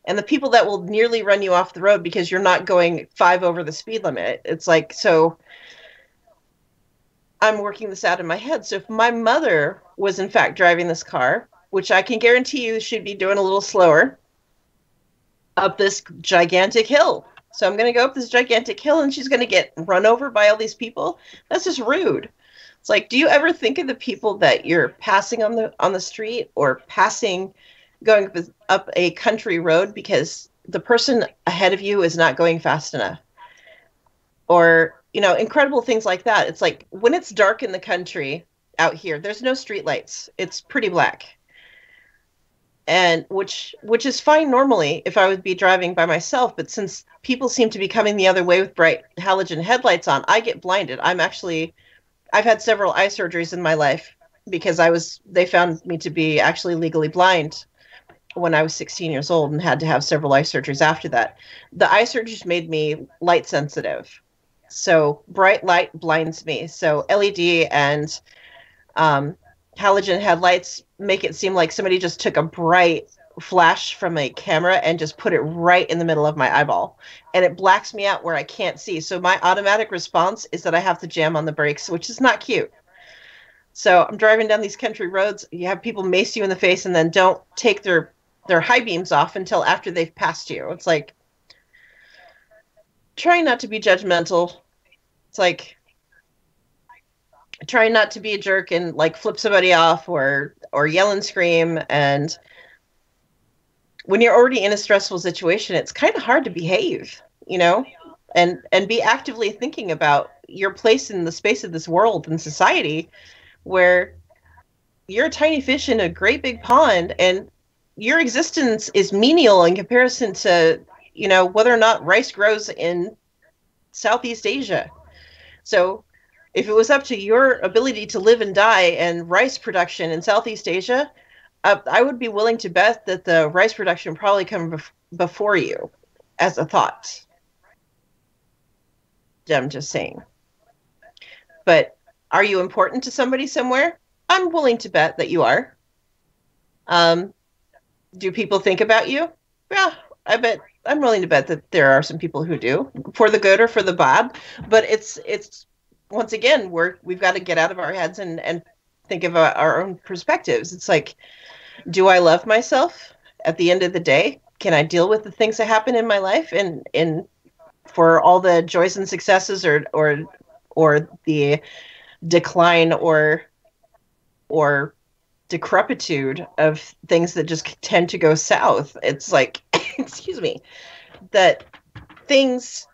And the people that will nearly run you off the road because you're not going 5 over the speed limit. It's like, so I'm working this out in my head. So if my mother was in fact driving this car, which I can guarantee you she'd be doing a little slower, up this gigantic hill. So I'm going to go up this gigantic hill, and she's going to get run over by all these people. That's just rude. It's like, do you ever think of the people that you're passing on the street, or passing going up a country road because the person ahead of you is not going fast enough? Or, incredible things like that. It's like, when it's dark in the country out here, there's no street lights. It's pretty black. And which is fine normally if I would be driving by myself, but since people seem to be coming the other way with bright halogen headlights on, I get blinded. I've had several eye surgeries in my life because they found me to be actually legally blind when I was 16 years old, and had to have several eye surgeries after that. The eye surgeries made me light sensitive. So bright light blinds me. So LED and halogen headlights make it seem like somebody just took a bright flash from a camera and just put it right in the middle of my eyeball, and it blacks me out where I can't see. So my automatic response is that I have to jam on the brakes, which is not cute. So I'm driving down these country roads. You have people mace you in the face and then don't take their high beams off until after they've passed you. It's like, trying not to be judgmental. It's like trying not to be a jerk and like flip somebody off or yell and scream. And when you're already in a stressful situation, it's kind of hard to behave, and be actively thinking about your place in the space of this world and society, where you're a tiny fish in a great big pond, and your existence is menial in comparison to, whether or not rice grows in Southeast Asia. So if it was up to your ability to live and die and rice production in Southeast Asia, I would be willing to bet that the rice production probably come before you as a thought. I'm just saying. But are you important to somebody somewhere? I'm willing to bet that you are. Do people think about you? Yeah, I'm willing to bet that there are some people who do, for the good or for the bad. But it's once again, we've got to get out of our heads and think of our own perspectives. It's like, do I love myself at the end of the day? Can I deal with the things that happen in my life and for all the joys and successes or the decline or decrepitude of things that just tend to go south? It's like, excuse me, that things,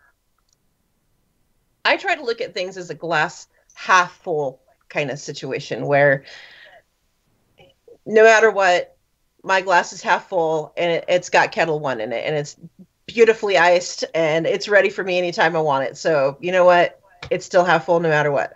I try to look at things as a glass half full kind of situation where no matter what, my glass is half full and it's got Kettle One in it and it's beautifully iced and it's ready for me anytime I want it. So you know what? It's still half full no matter what.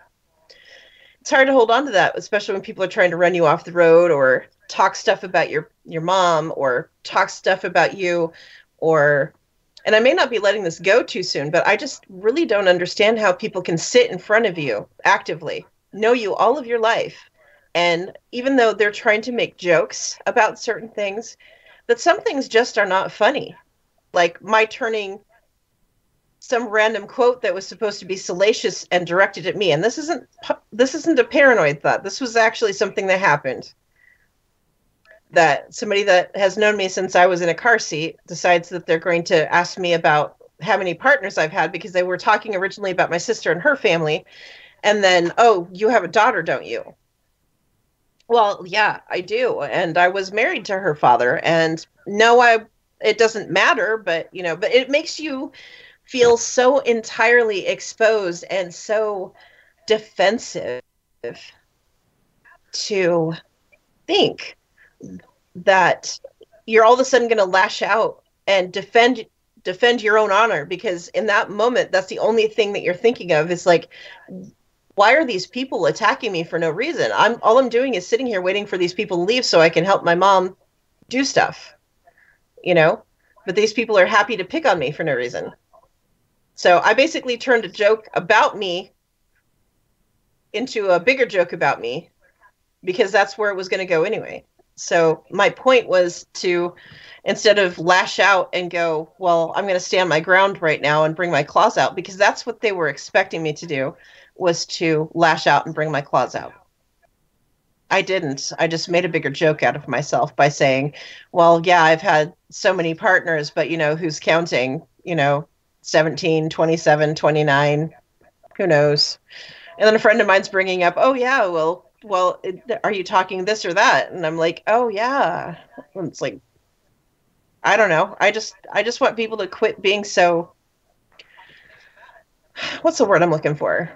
It's hard to hold on to that, especially when people are trying to run you off the road or talk stuff about your mom or talk stuff about you and I may not be letting this go too soon, but I just really don't understand how people can sit in front of you actively, know you all of your life. And even though they're trying to make jokes about certain things, that some things just are not funny. Like my turning some random quote that was supposed to be salacious and directed at me. And this isn't a paranoid thought. This was actually something that happened. That somebody that has known me since I was in a car seat decides that they're going to ask me about how many partners I've had, because they were talking originally about my sister and her family. And then, oh, you have a daughter, don't you? Well, yeah, I do. And I was married to her father. And no, it doesn't matter, but it makes you feel so entirely exposed and so defensive to think that you're all of a sudden going to lash out and defend your own honor, because in that moment, that's the only thing that you're thinking of is like, why are these people attacking me for no reason? All I'm doing is sitting here waiting for these people to leave so I can help my mom do stuff, but these people are happy to pick on me for no reason. So I basically turned a joke about me into a bigger joke about me, because that's where it was going to go anyway. So my point was to, instead of lash out and go, well, I'm going to stand my ground right now and bring my claws out, because that's what they were expecting me to do, was to lash out and bring my claws out. I didn't. I just made a bigger joke out of myself by saying, well, yeah, I've had so many partners, but who's counting, 17, 27, 29, who knows? And then a friend of mine's bringing up, oh yeah, well, are you talking this or that? And I'm like, oh yeah. And it's like, I don't know. I just want people to quit being so, what's the word I'm looking for?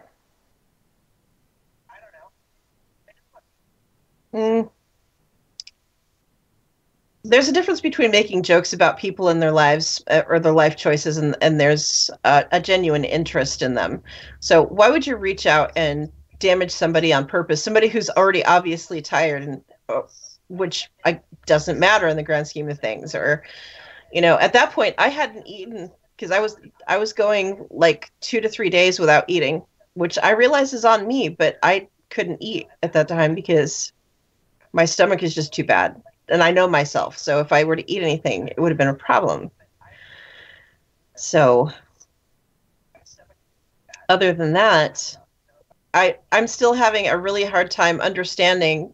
There's a difference between making jokes about people and their lives or their life choices, and there's a genuine interest in them. So why would you reach out and damage somebody on purpose? Somebody who's already obviously tired, and which doesn't matter in the grand scheme of things. Or, at that point, I hadn't eaten because I was going like 2 to 3 days without eating, which I realize is on me, but I couldn't eat at that time because my stomach is just too bad. And I know myself. So if I were to eat anything, it would have been a problem. So other than that, I'm still having a really hard time understanding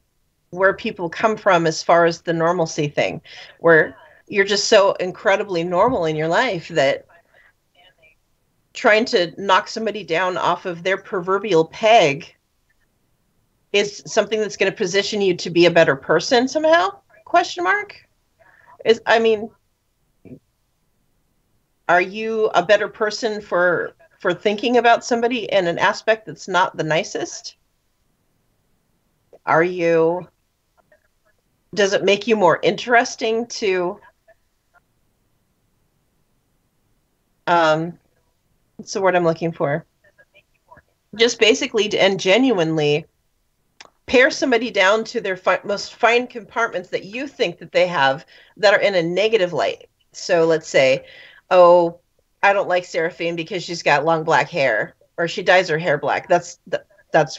where people come from as far as the normalcy thing, where you're just so incredibly normal in your life that trying to knock somebody down off of their proverbial peg is something that's going to position you to be a better person somehow? Question mark? Are you a better person for thinking about somebody in an aspect that's not the nicest? Does it make you more interesting to, what's the word I'm looking for? Just basically and genuinely pare somebody down to their most fine compartments that you think that they have that are in a negative light. So let's say, oh, I don't like Saraphine because she's got long black hair, or she dyes her hair black. That's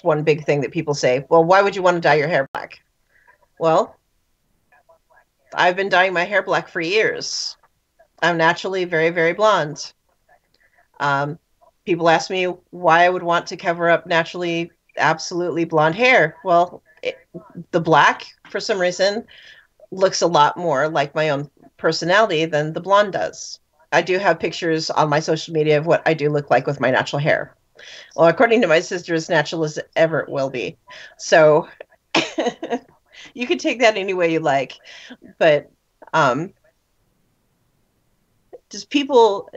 one big thing that people say. Well, why would you want to dye your hair black? Well, I've been dyeing my hair black for years. I'm naturally very, very blonde. People ask me why I would want to cover up naturally, absolutely blonde hair. Well, the black, for some reason, looks a lot more like my own personality than the blonde does. I do have pictures on my social media of what I do look like with my natural hair. Well, according to my sister, as natural as ever it will be. So you can take that any way you like. But just people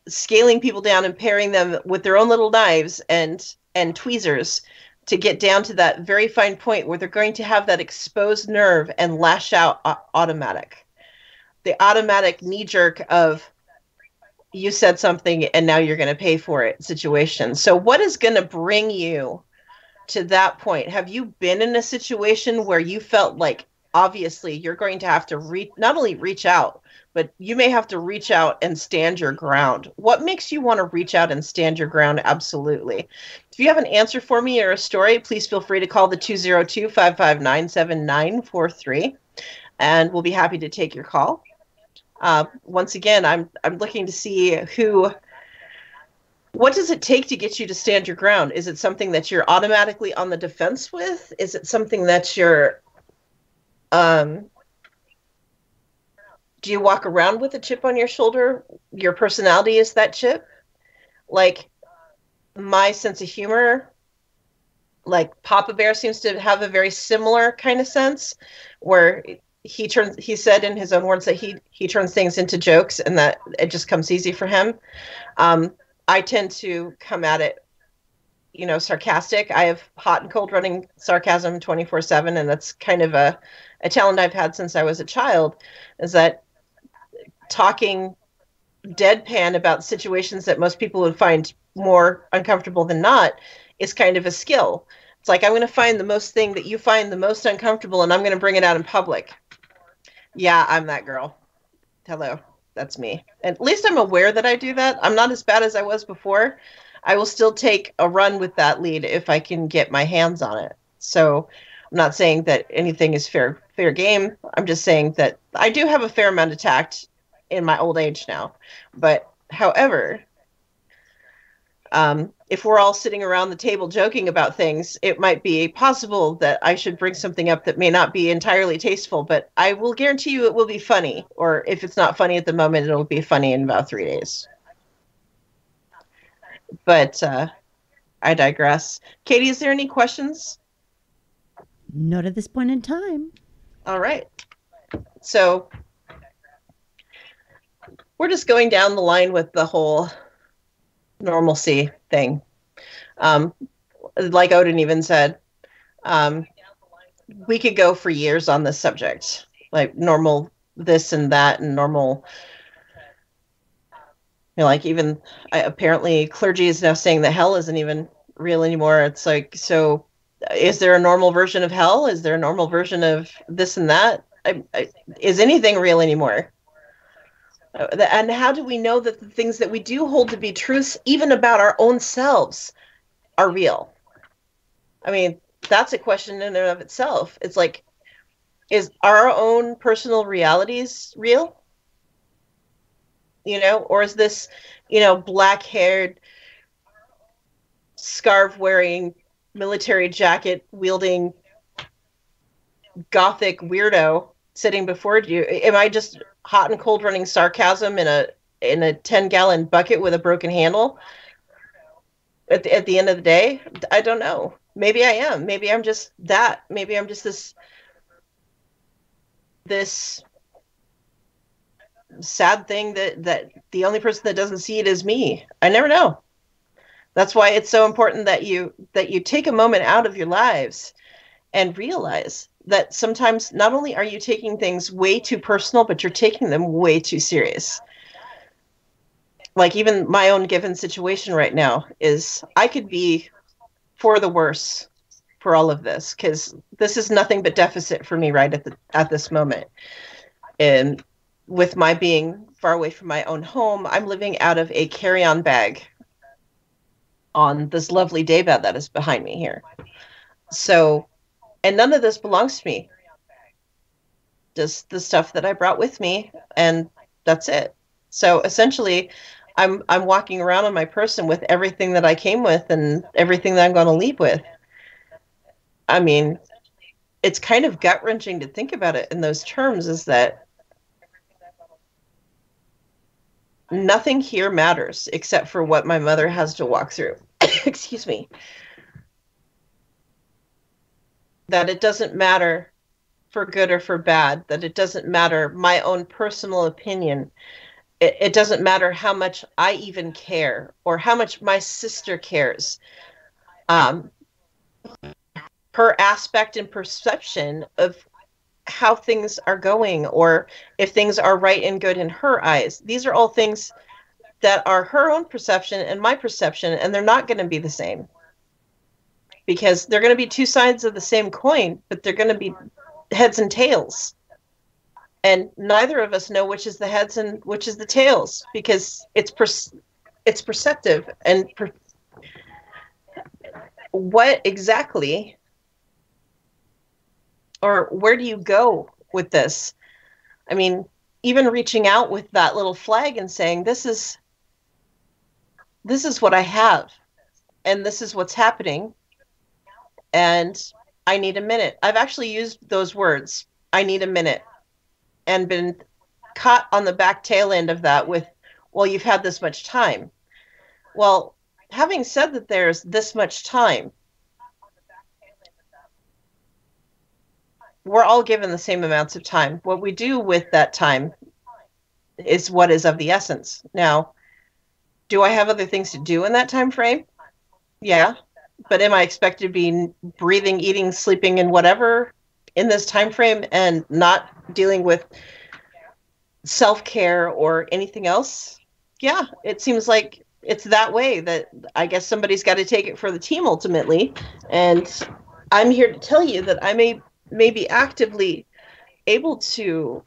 scaling people down and pairing them with their own little knives and tweezers to get down to that very fine point where they're going to have that exposed nerve and lash out automatic. The automatic knee jerk of, you said something and now you're going to pay for it situation. So what is going to bring you to that point? Have you been in a situation where you felt like, obviously, you're going to have to not only reach out, but you may have to reach out and stand your ground? What makes you want to reach out and stand your ground? Absolutely. If you have an answer for me or a story, please feel free to call the 202-559-7943, and we'll be happy to take your call. Once again, I'm looking to see what does it take to get you to stand your ground? Is it something that you're automatically on the defense with? Is it something that you're, do you walk around with a chip on your shoulder? Your personality is that chip? Like, my sense of humor, like Papa Bear seems to have a very similar kind of sense, where he said in his own words that he turns things into jokes and that it just comes easy for him. I tend to come at it, sarcastic. I have hot and cold running sarcasm 24/7, and that's kind of a talent I've had since I was a child, is that talking deadpan about situations that most people would find more uncomfortable than not is kind of a skill. It's like, I'm going to find the most thing that you find the most uncomfortable, and I'm going to bring it out in public. Yeah, I'm that girl. Hello, that's me. At least I'm aware that I do that. I'm not as bad as I was before. I will still take a run with that lead if I can get my hands on it. So I'm not saying that anything is fair game. I'm just saying that I do have a fair amount of tact in my old age now. But however, if we're all sitting around the table joking about things, it might be possible that I should bring something up that may not be entirely tasteful, but I will guarantee you it will be funny. Or if it's not funny at the moment, it'll be funny in about 3 days. But I digress. Katie, is there any questions? Not at this point in time. All right. So we're just going down the line with the whole normalcy thing. Like Odin even said, we could go for years on this subject, like normal this and that, and normal, like even apparently clergy is now saying that hell isn't even real anymore. It's like, so is there a normal version of hell? Is there a normal version of this and that? Is anything real anymore? And how do we know that the things that we do hold to be truths, even about our own selves, are real? I mean, that's a question in and of itself. It's like, is our own personal realities real? Or is this, black-haired, scarf-wearing, military jacket-wielding, gothic weirdo sitting before you? Am I just hot and cold running sarcasm in a 10-gallon bucket with a broken handle at the end of the day? I don't know. Maybe I am. Maybe I'm just that. Maybe I'm just this sad thing that the only person that doesn't see it is me. I never know. That's why it's so important that you take a moment out of your lives and realize that sometimes not only are you taking things way too personal, but you're taking them way too serious. Like even my own given situation right now is I could be for the worse for all of this, because this is nothing but deficit for me right at this moment. And with my being far away from my own home, I'm living out of a carry-on bag on this lovely daybed that is behind me here. So, and none of this belongs to me. Just the stuff that I brought with me, and that's it. So essentially, I'm walking around on my person with everything that I came with and everything that I'm going to leave with. I mean, it's kind of gut-wrenching to think about it in those terms, is that nothing here matters except for what my mother has to walk through. Excuse me. That it doesn't matter for good or for bad, that it doesn't matter my own personal opinion. It doesn't matter how much I even care or how much my sister cares. Her aspect and perception of how things are going, or if things are right and good in her eyes. These are all things that are her own perception and my perception, and they're not going to be the same. Because they're going to be two sides of the same coin, but they're going to be heads and tails. And neither of us know which is the heads and which is the tails, because it's perceptive. And what exactly, or where do you go with this? I mean, even reaching out with that little flag and saying, this is what I have, and this is what's happening, and I need a minute. I've actually used those words, I need a minute, and been caught on the back tail end of that with, well, you've had this much time. Well, having said that there's this much time, we're all given the same amounts of time. What we do with that time is what is of the essence. Now, do I have other things to do in that time frame? Yeah. But am I expected to be breathing, eating, sleeping, and whatever in this time frame and not dealing with self-care or anything else? Yeah, it seems like it's that way, that I guess somebody's got to take it for the team ultimately. And I'm here to tell you that I may be actively able to,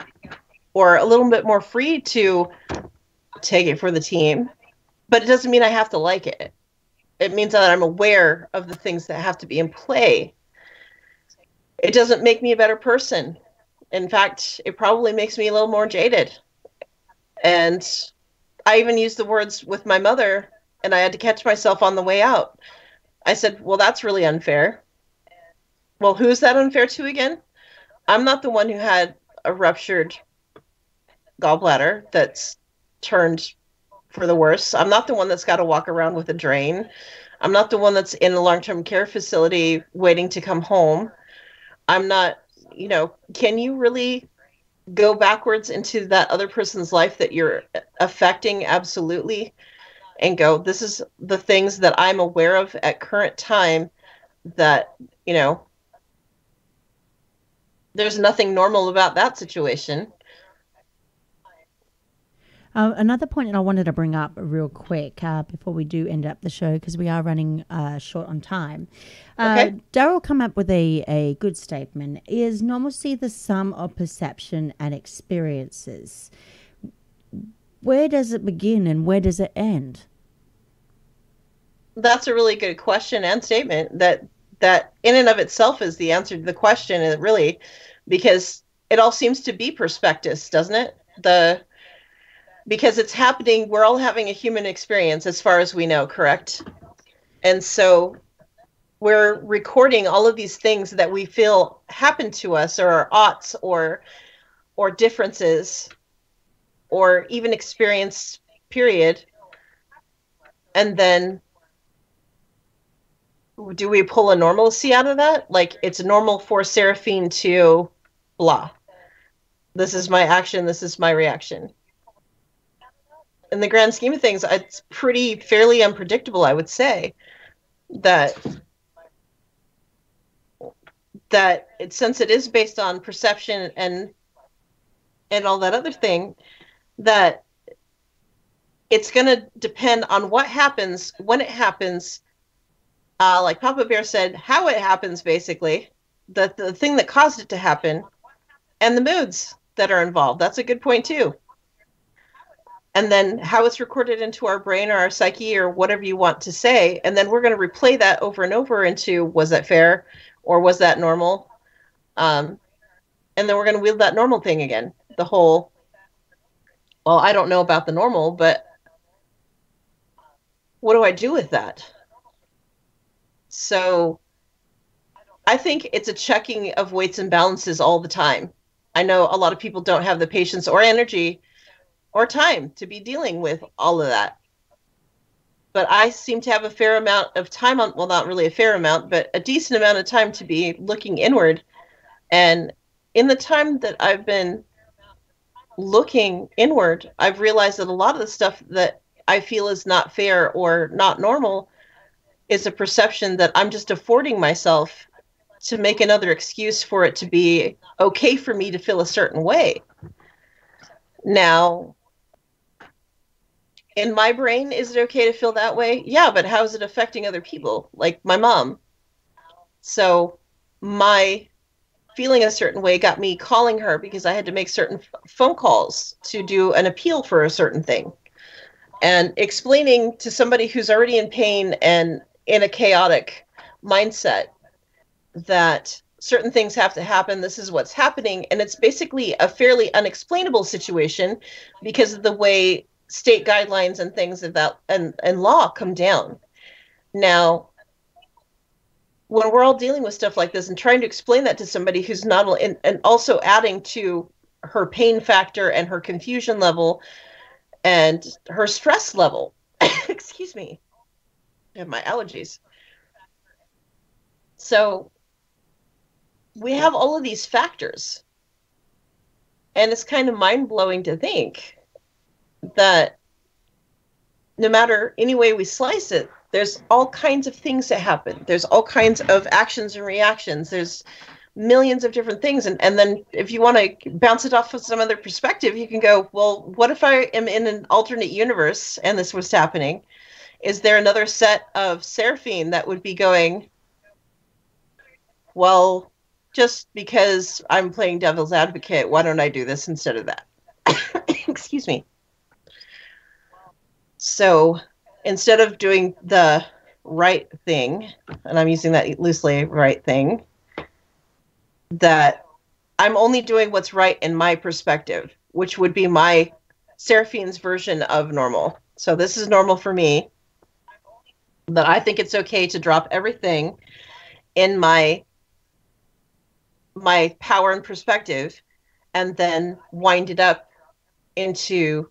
or a little bit more free to take it for the team, but it doesn't mean I have to like it. It means that I'm aware of the things that have to be in play. It doesn't make me a better person. In fact, it probably makes me a little more jaded. And I even used the words with my mother, and I had to catch myself on the way out. I said, well, that's really unfair. Well, who's that unfair to again? I'm not the one who had a ruptured gallbladder that's turned for the worse. I'm not the one that's got to walk around with a drain. I'm not the one that's in a long-term care facility waiting to come home. I'm not, can you really go backwards into that other person's life that you're affecting? Absolutely. And go, this is the things that I'm aware of at current time, that, there's nothing normal about that situation. Another point that I wanted to bring up real quick before we do end up the show, because we are running short on time. Okay. Daryl come up with a good statement. Is normalcy the sum of perception and experiences? Where does it begin and where does it end? That's a really good question and statement. That in and of itself is the answer to the question, really, because it all seems to be perspectives, doesn't it? Because it's happening, we're all having a human experience as far as we know, correct? And so we're recording all of these things that we feel happen to us, or are oughts, or differences, or even experience, period. And then do we pull a normalcy out of that? Like, it's normal for Saraphine to blah. This is my action, this is my reaction. In the grand scheme of things, it's fairly unpredictable, I would say, that since it is based on perception and all that other thing, that it's going to depend on what happens, when it happens, like Papa Bear said, how it happens, basically, the thing that caused it to happen, and the moods that are involved. That's a good point, too. And then how it's recorded into our brain or our psyche or whatever you want to say. And then we're going to replay that over and over into, was that fair or was that normal? And then we're going to wield that normal thing again. The whole, well, I don't know about the normal, but what do I do with that? So I think it's a checking of weights and balances all the time. I know a lot of people don't have the patience or energy or time to be dealing with all of that. But I seem to have a fair amount of time on, well, not really a fair amount, but a decent amount of time to be looking inward. And in the time that I've been looking inward, I've realized that a lot of the stuff that I feel is not fair or not normal is a perception that I'm just affording myself to make another excuse for it to be okay for me to feel a certain way. Now, in my brain, is it okay to feel that way? Yeah, but how is it affecting other people, like my mom? So my feeling a certain way got me calling her because I had to make certain phone calls to do an appeal for a certain thing. And explaining to somebody who's already in pain and in a chaotic mindset that certain things have to happen, this is what's happening, and it's basically a fairly unexplainable situation because of the way state guidelines and things of that and law come down. Now, when we're all dealing with stuff like this and trying to explain that to somebody who's not, and also adding to her pain factor and her confusion level and her stress level, excuse me, I have my allergies. So we have all of these factors, and it's kind of mind-blowing to think that no matter any way we slice it, there's all kinds of things that happen. There's all kinds of actions and reactions. There's millions of different things. And then if you want to bounce it off of some other perspective, you can go, well, what if I am in an alternate universe and this was happening? Is there another set of Saraphine that would be going, well, just because I'm playing devil's advocate, why don't I do this instead of that? Excuse me. So instead of doing the right thing, and I'm using that loosely, right thing, that I'm only doing what's right in my perspective, which would be my Seraphine's version of normal. So this is normal for me, that I think it's okay to drop everything in my power and perspective and then wind it up into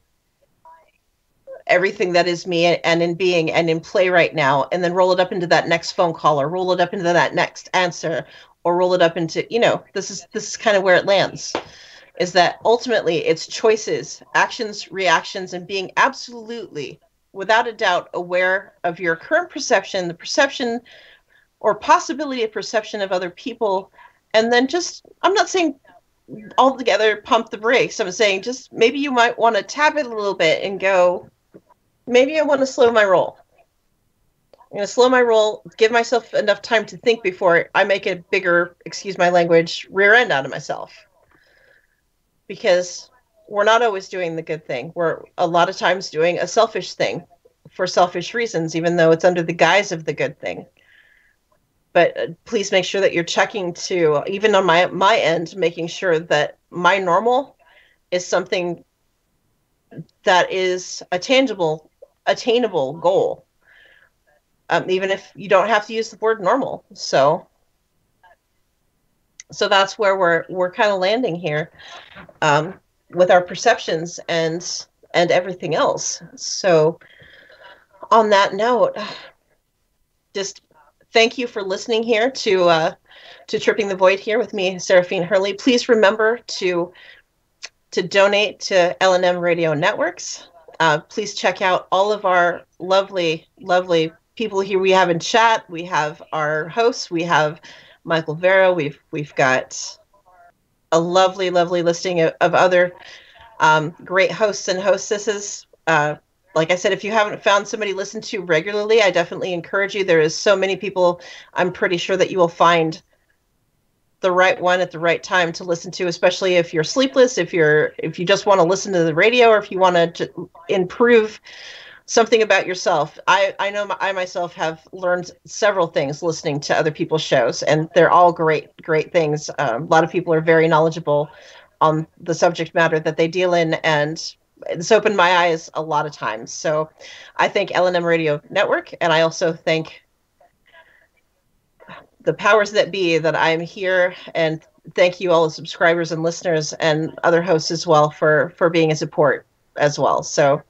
everything that is me and in being and in play right now, and then roll it up into that next phone call or roll it up into that next answer or roll it up into, this is kind of where it lands, is that ultimately it's choices, actions, reactions, and being absolutely, without a doubt, aware of your current perception, the perception or possibility of perception of other people. And then just, I'm not saying altogether pump the brakes. I'm saying just maybe you might want to tap it a little bit and go, maybe I want to slow my roll. I'm going to slow my roll, give myself enough time to think before I make a bigger, excuse my language, rear end out of myself. Because we're not always doing the good thing. We're a lot of times doing a selfish thing for selfish reasons, even though it's under the guise of the good thing. But please make sure that you're checking to, even on my end, making sure that my normal is something that is a tangible, attainable goal. Even if you don't have to use the word normal. So that's where we're kind of landing here with our perceptions and everything else. So on that note, just thank you for listening here to Tripping the Void here with me, Saraphine Hurley. Please remember to donate to LNM Radio Networks. Please check out all of our lovely, lovely people here we have in chat. We have our hosts. We have Michael Vera. We've got a lovely, lovely listing of other great hosts and hostesses. Like I said, if you haven't found somebody to listen to regularly, I definitely encourage you. There is so many people. I'm pretty sure that you will find the right one at the right time to listen to, especially if you're sleepless, if you just want to listen to the radio, or if you want to improve something about yourself. I know I myself have learned several things listening to other people's shows, and they're all great things. A lot of people are very knowledgeable on the subject matter that they deal in, and It's opened my eyes a lot of times. So I thank LNM Radio Network, and I also thank the powers that be that I'm here, and thank you all the subscribers and listeners and other hosts as well for being a support as well. So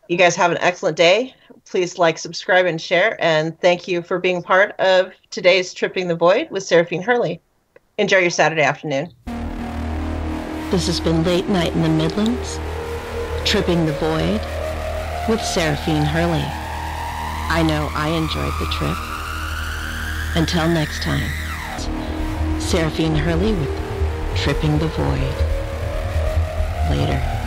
you guys have an excellent day. Please like, subscribe, and share. And thank you for being part of today's Tripping the Void with Saraphine Hurley. Enjoy your Saturday afternoon. This has been Late Night in the Midlands, Tripping the Void with Saraphine Hurley. I know I enjoyed the trip. Until next time, Saraphine Hurley with Tripping the Void. Later.